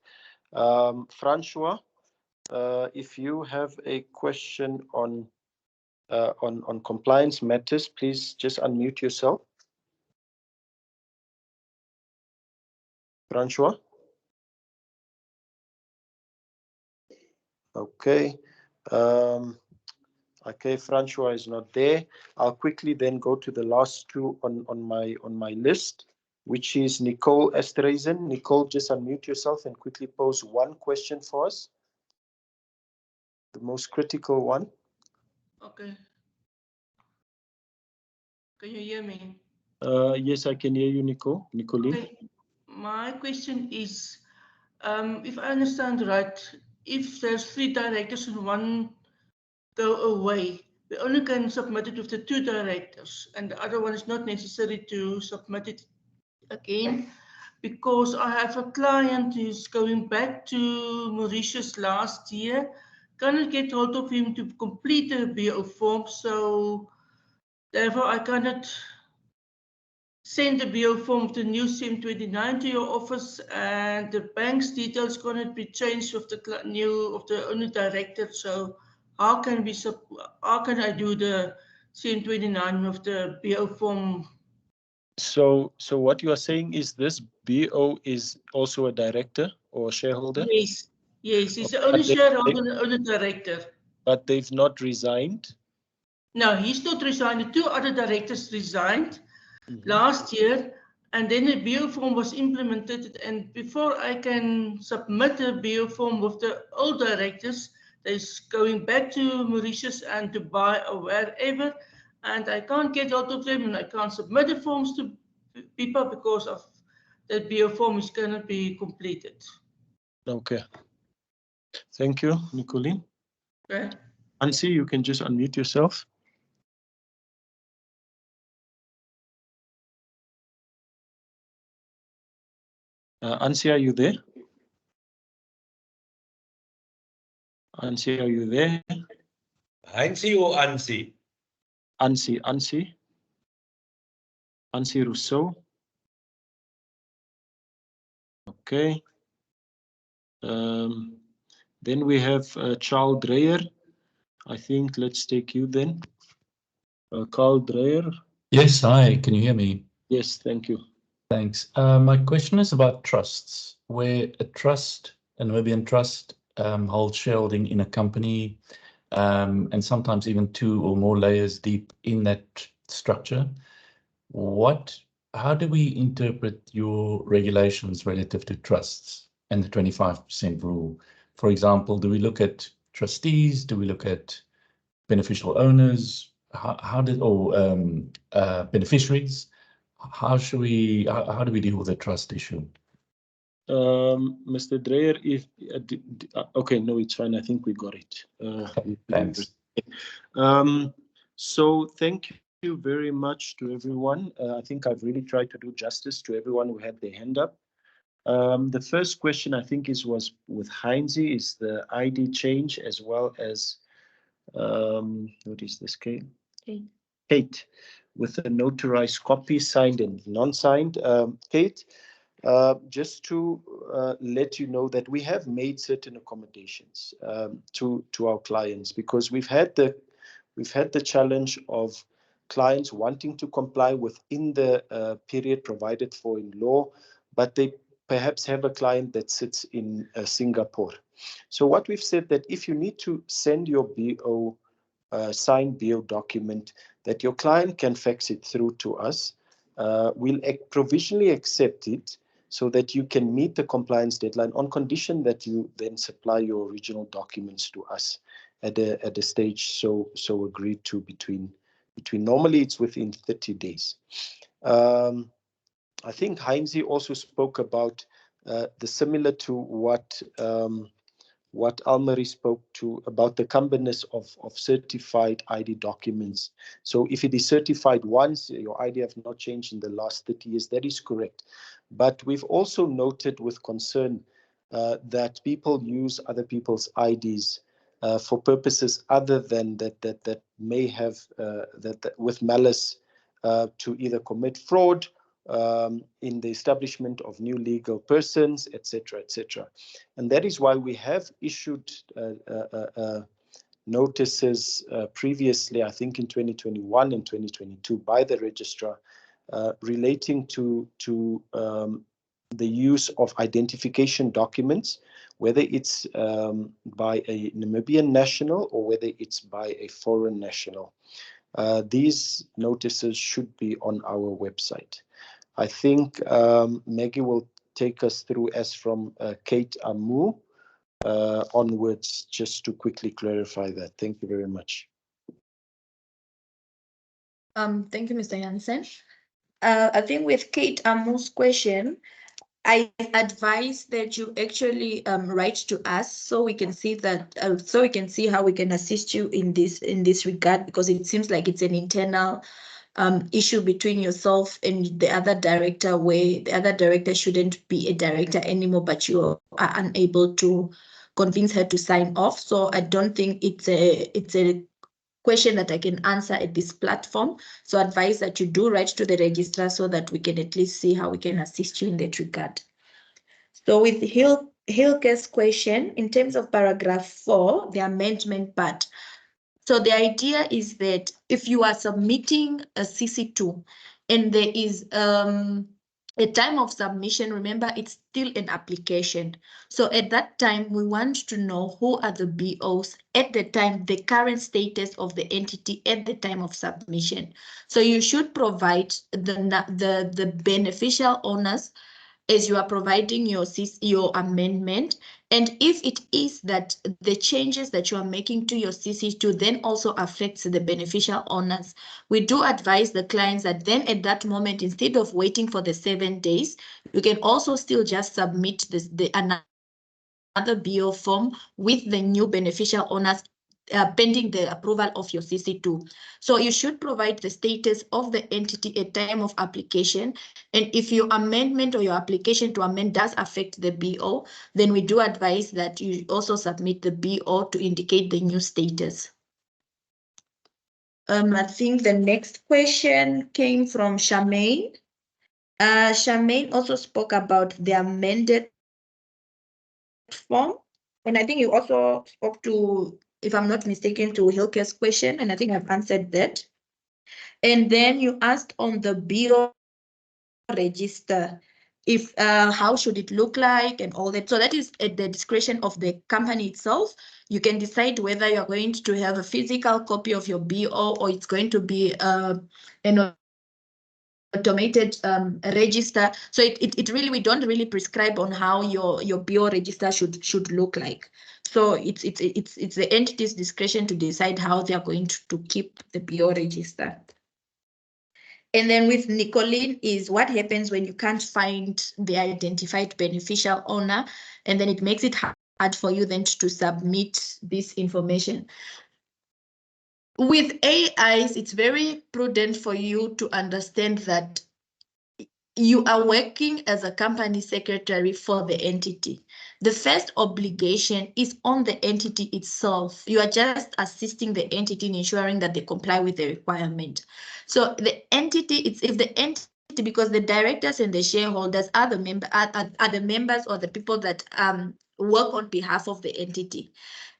Francois, if you have a question on on compliance matters, please just unmute yourself. Francois? Okay. Okay, Francois is not there. I'll quickly then go to the last two on my list, which is Nicole Esterhazen. Nicole, just unmute yourself and quickly pose one question for us. The most critical one. Okay. Can you hear me? Yes, I can hear you, Nicoline. Okay. My question is, if I understand right, if there's 3 directors and 1 go away, we only can submit it with the 2 directors, and the other one is not necessary to submit it again, because I have a client who's going back to Mauritius last year. Cannot get hold of him to complete the BO form, so therefore I cannot send the BO form to new SIM29 to your office, and the bank's details cannot be changed with the the only director. So how can I do the SIM29 with the BO form? So what you are saying is this BO is also a director or shareholder? Yes, yes, he's the only shareholder and the only director. But they've not resigned? No, he's not resigned. The 2 other directors resigned last year, and then the BO form was implemented. And before I can submit the BO form with the old directors, they're going back to Mauritius and Dubai or wherever, and I can't get out of them, and I can't submit the forms to people because of that BO form is going to be completed. Okay. Thank you, Nicoline. Okay. Ansi, you can just unmute yourself. Ansi, are you there? Ansi, are you there? Ansi or Ansi? Ansi Rousseau. Okay. Then we have Charles Dreyer. I think let's take you then. Carl Dreyer. Yes, hi, can you hear me? Yes, thank you. Thanks. My question is about trusts, where a trust, a Namibian trust, holds shareholding in a company, and sometimes even 2 or more layers deep in that structure. How do we interpret your regulations relative to trusts and the 25% rule? For example, do we look at trustees? Do we look at beneficial owners? Beneficiaries? How do we deal with the trust issue? Mr. Dreyer, if okay, no, it's fine. I think we got it. Thanks. So thank you very much to everyone. I think I've really tried to do justice to everyone who had their hand up. The first question I think was with Heinzie, is the ID change, as well as what is this, Kate? Kate, with a notarized copy, signed and non-signed. Kate, just to let you know that we have made certain accommodations to our clients, because we've had the challenge of clients wanting to comply within the period provided for in law, but they perhaps have a client that sits in Singapore. So what we've said, that if you need to send your BO signed BO document, that your client can fax it through to us. We'll provisionally accept it so that you can meet the compliance deadline, on condition that you then supply your original documents to us at a stage so agreed to between normally it's within 30 days. I think Heinzie also spoke about the similar to what Almarie spoke to about the comebackness of certified ID documents. So if it is certified once, your ID have not changed in the last 30 years, that is correct. But we've also noted with concern that people use other people's IDs for purposes other than that may have that with malice to either commit fraud in the establishment of new legal persons, etc., etc. And that is why we have issued notices previously, I think in 2021 and 2022 by the registrar relating to the use of identification documents, whether it's by a Namibian national or whether it's by a foreign national. These notices should be on our website. I think Maggie will take us through as from Kate Amu onwards, just to quickly clarify that. Thank you very much. Thank you, Mr. Jansen. I think with Kate Amu's question, I advise that you actually write to us so we can see that so we can see how we can assist you in this regard, because it seems like it's an internal issue between yourself and the other director, where the other director shouldn't be a director anymore, but you are unable to convince her to sign off. So I don't think it's a question that I can answer at this platform. So I advise that you do write to the registrar so that we can at least see how we can assist you in that regard. So with Hilke's question, in terms of paragraph 4, the amendment part. So the idea is that if you are submitting a CC2 and there is a time of submission, remember it's still an application. So at that time, we want to know who are the BOs at the time, the current status of the entity at the time of submission. So you should provide the beneficial owners as you are providing your amendment. And if it is that the changes that you are making to your CC2 then also affects the beneficial owners, we do advise the clients that then at that moment, instead of waiting for the 7 days, you can also still just submit another BO form with the new beneficial owners pending the approval of your CC2. So you should provide the status of the entity at time of application. And if your amendment or your application to amend does affect the BO, then we do advise that you also submit the BO to indicate the new status. I think the next question came from Charmaine. Charmaine also spoke about the amended form. And I think you also spoke to, if I'm not mistaken, to Hilke's question, and I think I've answered that. And then you asked on the BO register, if how should it look like and all that. So that is at the discretion of the company itself. You can decide whether you're going to have a physical copy of your BO or it's going to be an automated register. So it really, we don't really prescribe on how your BO register should look like. So it's the entity's discretion to decide how they are going to keep the BO register. And then with Nicolene is what happens when you can't find the identified beneficial owner, and then it makes it hard for you then to submit this information. With AIs, it's very prudent for you to understand that you are working as a company secretary for the entity. The first obligation is on the entity itself. You are just assisting the entity in ensuring that they comply with the requirement. So the entity, it's if the entity, because the directors and the shareholders are the members or the people that work on behalf of the entity.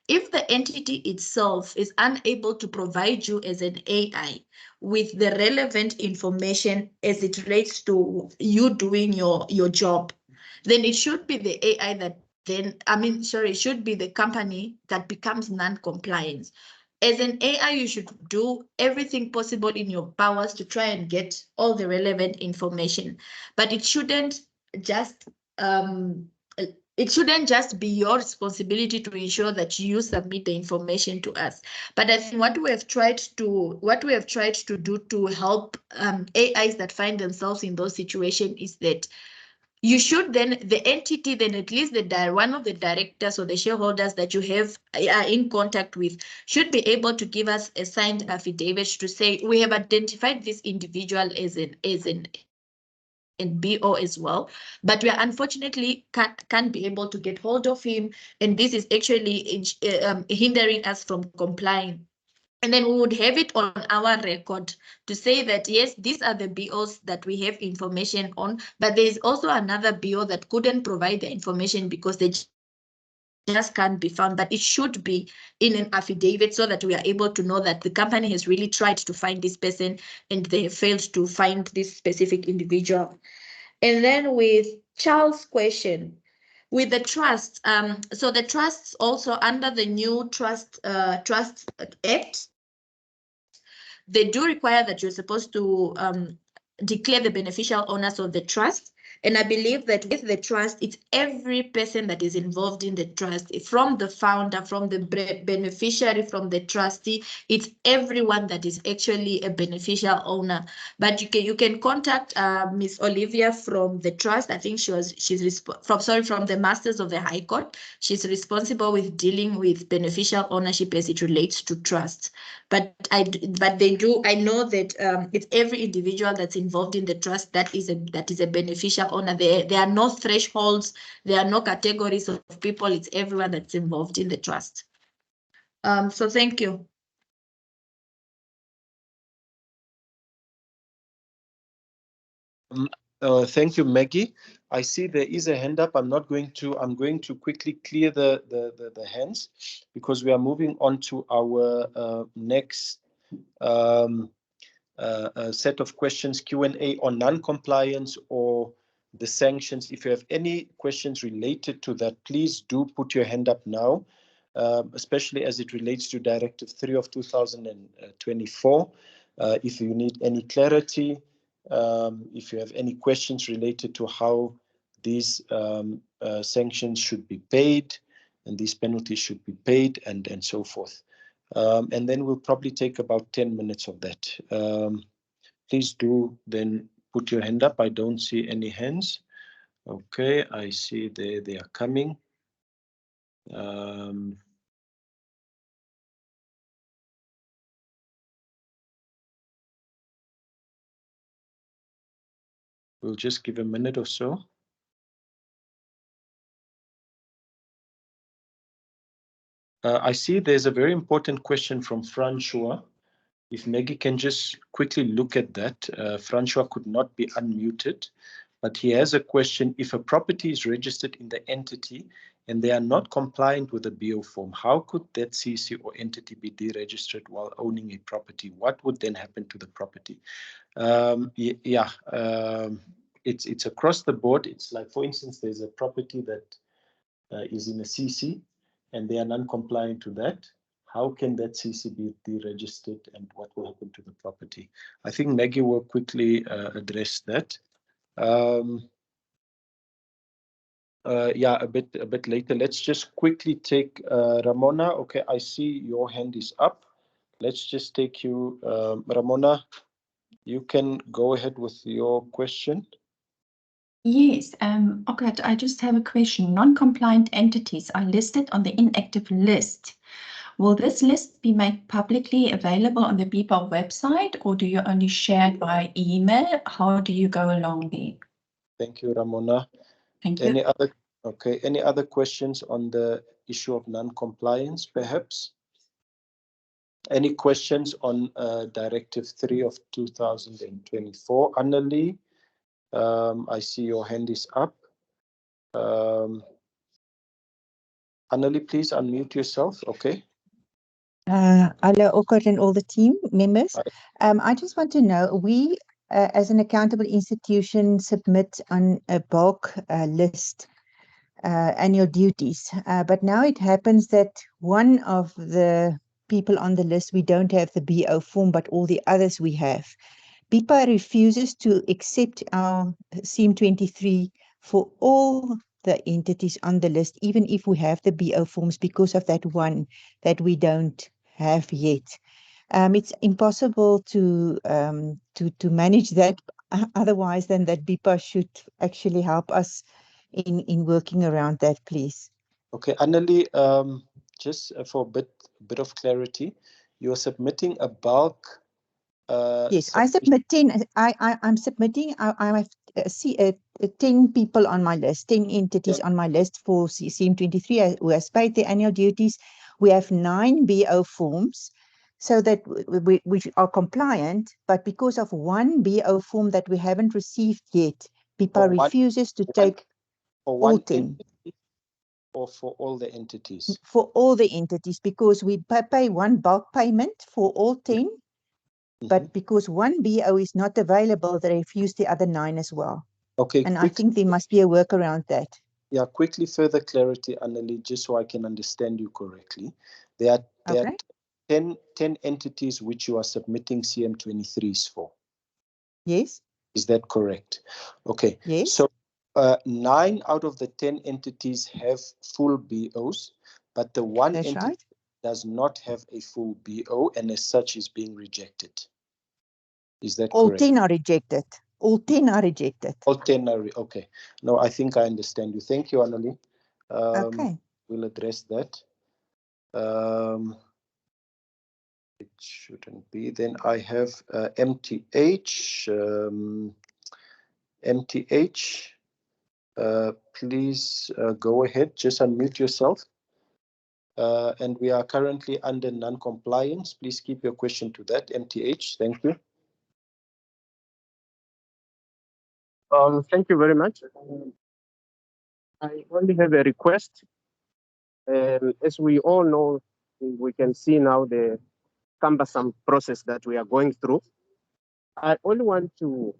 If the entity itself is unable to provide you as an AI with the relevant information as it relates to you doing your job, then it should be the AI that then, it should be the company that becomes non-compliant. As an AI, you should do everything possible in your powers to try and get all the relevant information, but it shouldn't just be your responsibility to ensure that you submit the information to us. But I think what we have tried to do to help AIs that find themselves in those situations is that you should then, the entity, then at least one of the directors or the shareholders that you are in contact with should be able to give us a signed affidavit to say, we have identified this individual as an BO as well, but we are unfortunately can't be able to get hold of him, and this is actually hindering us from complying. And then we would have it on our record to say that, yes, these are the BOs that we have information on, but there is also another BO that couldn't provide the information because they just can't be found, but it should be in an affidavit so that we are able to know that the company has really tried to find this person and they have failed to find this specific individual. And then with Charles' question, with the trusts, so the trusts also under the new Trust Act, they do require that you're supposed to declare the beneficial owners of the trust. And I believe that with the trust, it's every person that is involved in the trust, from the founder, from the beneficiary, from the trustee, it's everyone that is actually a beneficial owner. But you can contact Miss Olivia from the trust. I think she's from the Masters of the High Court. She's responsible with dealing with beneficial ownership as it relates to trusts. But I know that it's every individual that's involved in the trust that is a beneficial owner. There are no thresholds, there are no categories of people. It's everyone that's involved in the trust. So thank you. Thank you, Maggie. I see there is a hand up. I'm going to quickly clear the hands because we are moving on to our next set of questions, Q&A on non-compliance or the sanctions. If you have any questions related to that, please do put your hand up now, especially as it relates to Directive 3 of 2024. If you need any clarity, if you have any questions related to how these sanctions should be paid and these penalties should be paid and so forth. And then we'll probably take about 10 minutes of that. Please do then put your hand up. I don't see any hands. Okay, I see they are coming. We'll just give a minute or so. I see there's a very important question from Francois. If Maggie can just quickly look at that. Francois could not be unmuted, but he has a question. If a property is registered in the entity and they are not compliant with the BO form, how could that CC or entity be deregistered while owning a property? What would then happen to the property? It's across the board. It's like, for instance, there's a property that is in a CC and they are non-compliant to that. How can that CC be deregistered and what will happen to the property? I think Maggie will quickly address that. A bit later. Let's just quickly take Ramona. Okay, I see your hand is up. Let's just take you, Ramona. You can go ahead with your question. Yes, okay, I just have a question. Non-compliant entities are listed on the inactive list. Will this list be made publicly available on the BIPA website, or do you only share it by email? How do you go along there? Thank you, Ramona. Thank you. Any other questions on the issue of non-compliance, perhaps? Any questions on Directive 3 of 2024? Annalie, I see your hand is up. Annalie, please unmute yourself. Okay. Hello, Okkert and all the team members. I just want to know, we as an accountable institution submit on a bulk list annual duties, but now it happens that one of the people on the list, we don't have the BO form, but all the others we have. BIPA refuses to accept our CM23 for all the entities on the list, even if we have the BO forms, because of that one that we don't have yet. It's impossible to manage that otherwise than that BIPA should actually help us in working around that, please. Okay, Annalie, just for a bit of clarity, you're submitting a bulk. Yes, I'm submitting. I have 10 people on my list, 10 entities on my list for CM23 who has paid their annual duties. We have 9 BO forms, so that we are compliant, but because of one BO form that we haven't received yet, BIPA refuses to take all 10. or for all the entities? For all the entities, because we pay one bulk payment for all 10, but because one BO is not available, they refuse the other 9 as well. Okay, And I think there must be a work around that. Yeah, quickly further clarity, Annalie, just so I can understand you correctly. There are 10 entities which you are submitting CM23s for. Yes. Is that correct? Okay. Yes. So 9 out of the 10 entities have full BOs, but the one That's entity right. does not have a full BO and as such is being rejected. Is that All correct? 10 are rejected. All 10 are rejected. All 10 are, okay. No, I think I understand you. Thank you, Annalie. Okay. We'll address that. It shouldn't be. Then I have MTH. MTH, please go ahead. Just unmute yourself. And we are currently under non-compliance. Please keep your question to that. MTH, thank you. Thank you very much. I only have a request. As we all know, we can see now the cumbersome process that we are going through. I only want to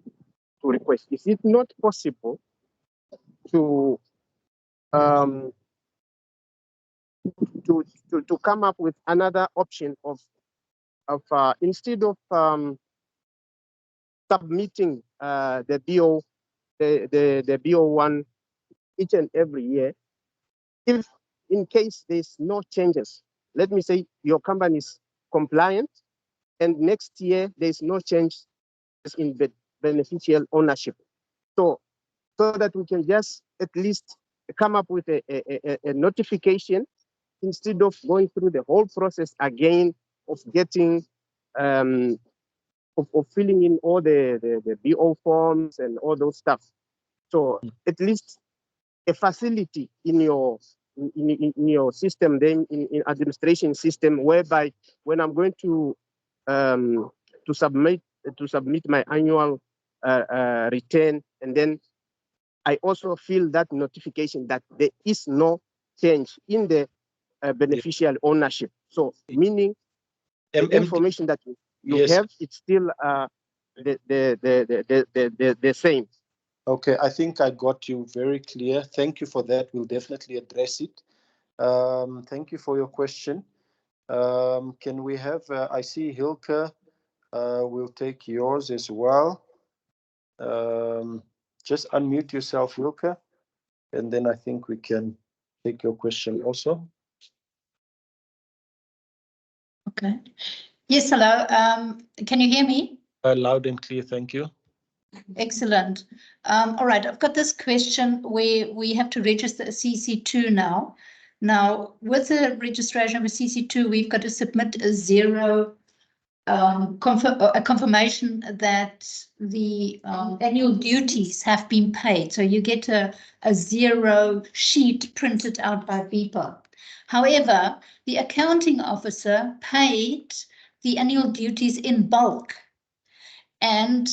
request, is it not possible to come up with another option of instead of submitting the BO the BO1 each and every year, if in case there's no changes, let me say your company is compliant and next year there's no change in the beneficial ownership. So that we can just at least come up with a notification instead of going through the whole process again of getting of filling in all the BO forms and all those stuff. So at least a facility in your system, then in administration system, whereby when I'm going to submit my annual return, and then I also feel that notification that there is no change in the beneficial ownership. So meaning the information that you have, it's still the same. Okay, I think I got you very clear. Thank you for that. We'll definitely address it. Thank you for your question. Can we have, I see Hilke, we'll take yours as well. Just unmute yourself, Hilke, and then I think we can take your question also. Okay. Yes, hello. Can you hear me? Loud and clear, thank you. Excellent. All right, I've got this question where we have to register a CC2 now. Now, with the registration of a CC2, we've got to submit a zero a confirmation that the annual duties have been paid. So you get a zero sheet printed out by BIPA. However, the accounting officer paid the annual duties in bulk, and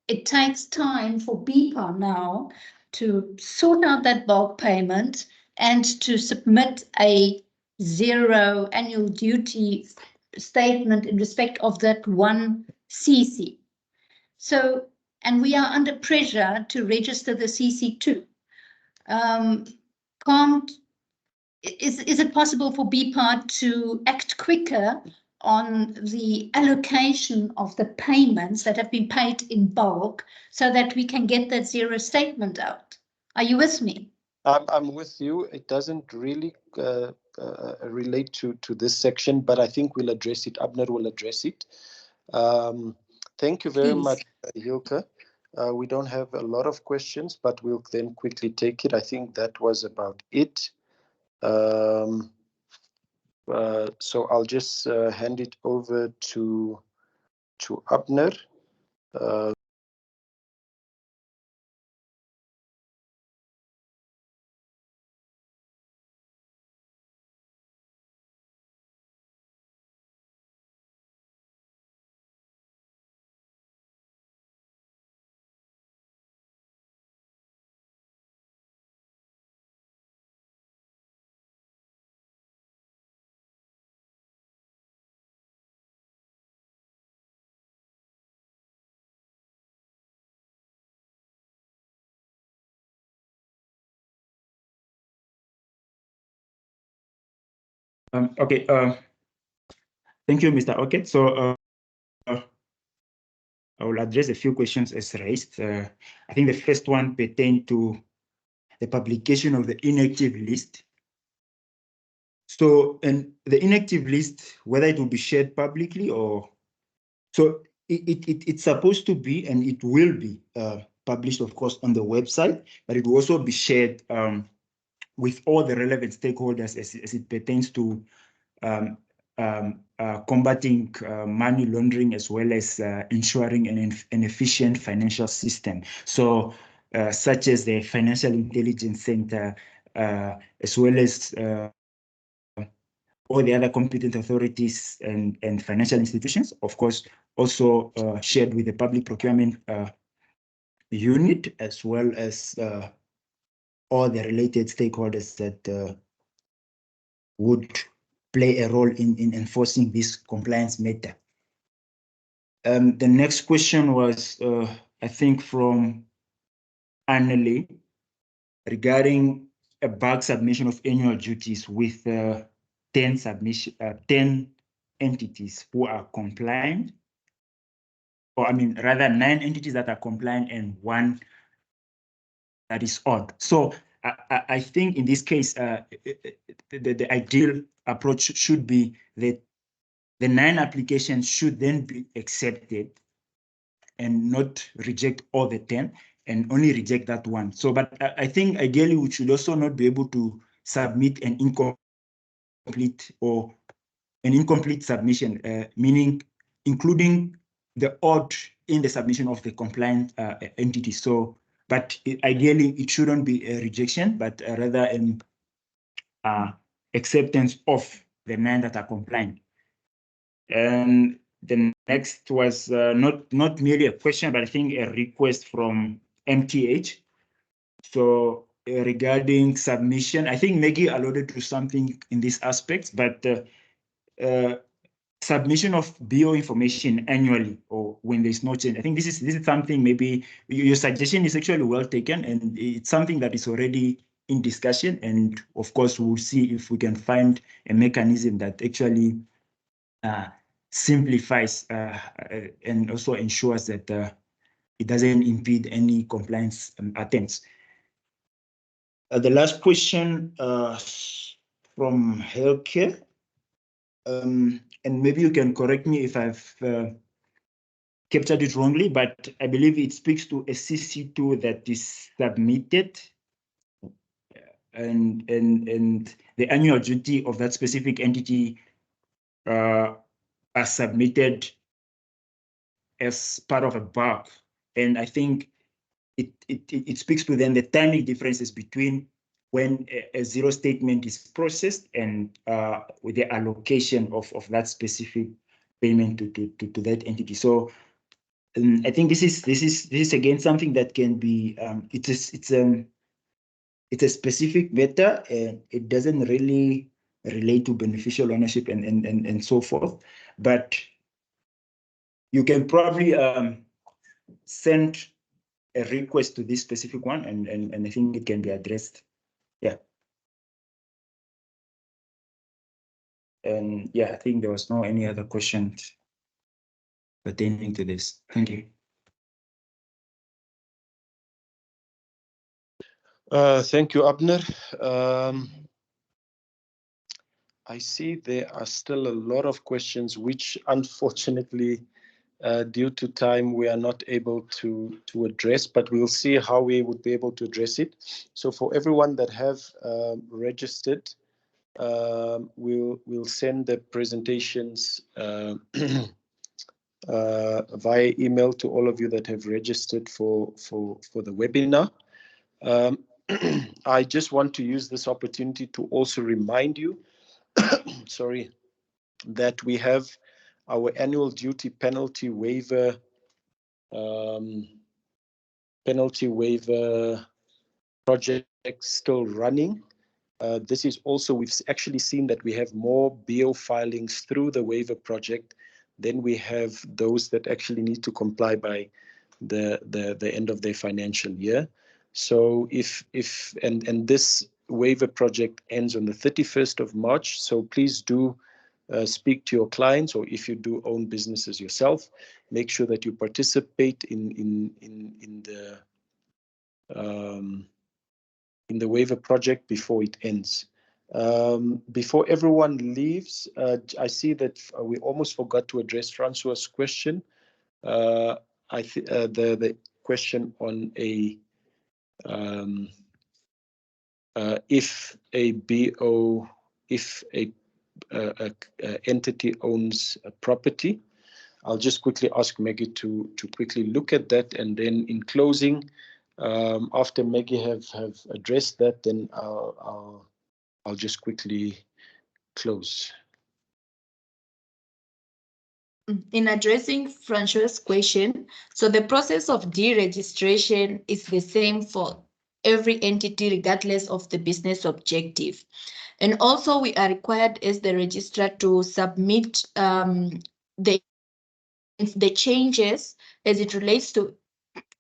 it takes time for BIPA now to sort out that bulk payment and to submit a zero annual duty statement in respect of that one CC. So, and we are under pressure to register the CC2. Is it possible for BIPA to act quicker on the allocation of the payments that have been paid in bulk so that we can get that zero statement out? Are you with me? I'm with you. It doesn't really relate to this section, but I think we'll address it. Abner will address it. Thank you very much, Hilke. We don't have a lot of questions, but we'll then quickly take it. I think that was about it. So I'll just hand it over to Abner. Okay. Thank you, Mr. Oket. So I will address a few questions as raised. I think the first one pertained to the publication of the inactive list. So, and the inactive list, whether it will be shared publicly or so, it's supposed to be, and it will be published, of course, on the website, but it will also be shared with all the relevant stakeholders as it pertains to combating money laundering, as well as ensuring an efficient financial system. So, such as the Financial Intelligence Center, as well as all the other competent authorities and financial institutions, of course, also shared with the public procurement unit, as well as all the related stakeholders that would play a role in enforcing this compliance matter. The next question was, I think, from Annalie regarding a bulk submission of annual duties with 10 entities who are compliant, or I mean, rather 9 entities that are compliant and 1 that is odd. So I think in this case, the ideal approach should be that the 9 applications should then be accepted and not reject all the 10 and only reject that 1. So, but I think ideally we should also not be able to submit an incomplete or an incomplete submission, meaning including the odd in the submission of the compliant entity. So, but ideally it shouldn't be a rejection, but rather an acceptance of the 9 that are compliant. And the next was not merely a question, but I think a request from MTH. So regarding submission, I think Maggie alluded to something in this aspect, but submission of BO information annually or when there's no change. I think this is something, maybe your suggestion is actually well taken, and it's something that is already in discussion. And of course, we'll see if we can find a mechanism that actually simplifies and also ensures that it doesn't impede any compliance attempts. The last question from healthcare, and maybe you can correct me if I've captured it wrongly, but I believe it speaks to a CC2 that is submitted, and the annual duty of that specific entity are submitted as part of a bulk. And I think it speaks to then the timing differences between when a zero statement is processed and with the allocation of that specific payment to that entity. So I think this is again something that can be it's a specific matter, and it doesn't really relate to beneficial ownership and so forth, but you can probably send a request to this specific one, and I think it can be addressed. Yeah. And yeah, I think there was no any other questions pertaining to this. Thank you. Thank you, Abner. I see there are still a lot of questions, which unfortunately, due to time, we are not able to address, but we'll see how we would be able to address it. So for everyone that have registered, we'll send the presentations via email to all of you that have registered for the webinar. I just want to use this opportunity to also remind you, sorry, that we have our annual duty penalty waiver project still running. This is also, we've actually seen that we have more BO filings through the waiver project than we have those that actually need to comply by the end of their financial year. So if this waiver project ends on the 31st of March. So please do speak to your clients, or if you do own businesses yourself, make sure that you participate in the waiver project before it ends. Before everyone leaves, I see that we almost forgot to address Francois' question. The question on a if a BO, if a entity owns a property. I'll just quickly ask Maggie to quickly look at that, and then in closing, after Maggie have addressed that, then I'll just quickly close. In addressing Francois' question, so the process of deregistration is the same for every entity regardless of the business objective. And also we are required as the registrar to submit the changes as it relates to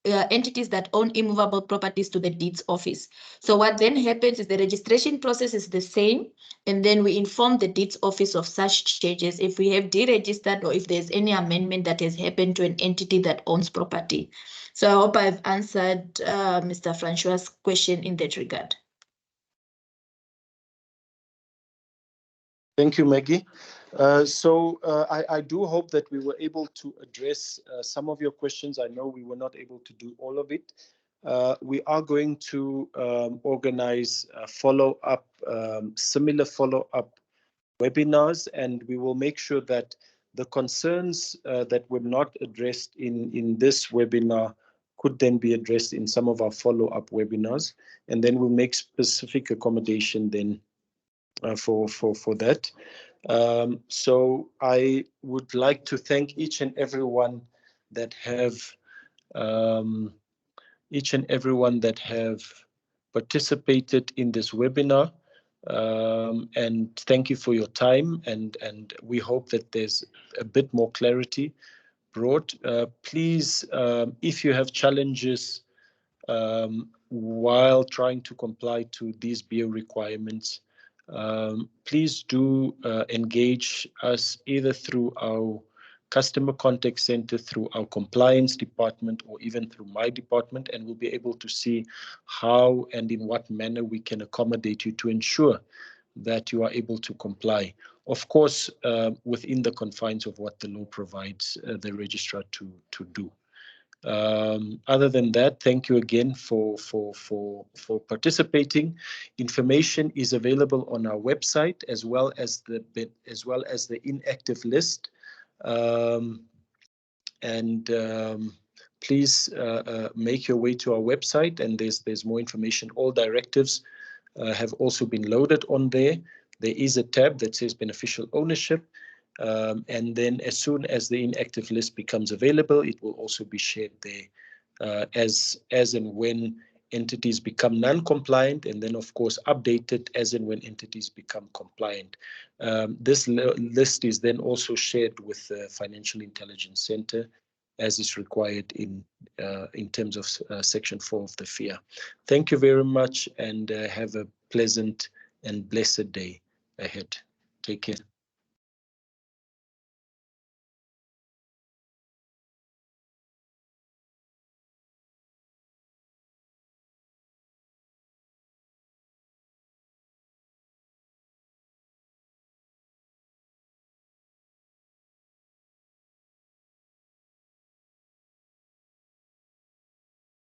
entities that own immovable properties to the deeds office. So what then happens is the registration process is the same, and then we inform the deeds office of such changes if we have deregistered or if there's any amendment that has happened to an entity that owns property. So I hope I've answered Mr. Francois' question in that regard. Thank you, Maggie. I do hope that we were able to address some of your questions. I know we were not able to do all of it. We are going to organize follow-up, similar follow-up webinars, and we will make sure that the concerns that were not addressed in this webinar could then be addressed in some of our follow-up webinars, and then we'll make specific accommodation then for that. So I would like to thank each and everyone that have participated in this webinar, and thank you for your time, and we hope that there's a bit more clarity brought. Please, if you have challenges while trying to comply to these BO requirements, please do engage us either through our customer contact center, through our compliance department, or even through my department, and we'll be able to see how and in what manner we can accommodate you to ensure that you are able to comply. Of course, within the confines of what the law provides the registrar to do. Other than that, thank you again for participating. Information is available on our website as well as the inactive list. Please make your way to our website, and there's more information. All directives have also been loaded on there. There is a tab that says beneficial ownership. And then as soon as the inactive list becomes available, it will also be shared there as and when entities become non-compliant, and then of course updated as and when entities become compliant. This list is then also shared with the Financial Intelligence Center as is required in terms of Section 4 of the FIA. Thank you very much, and have a pleasant and blessed day ahead. Take care.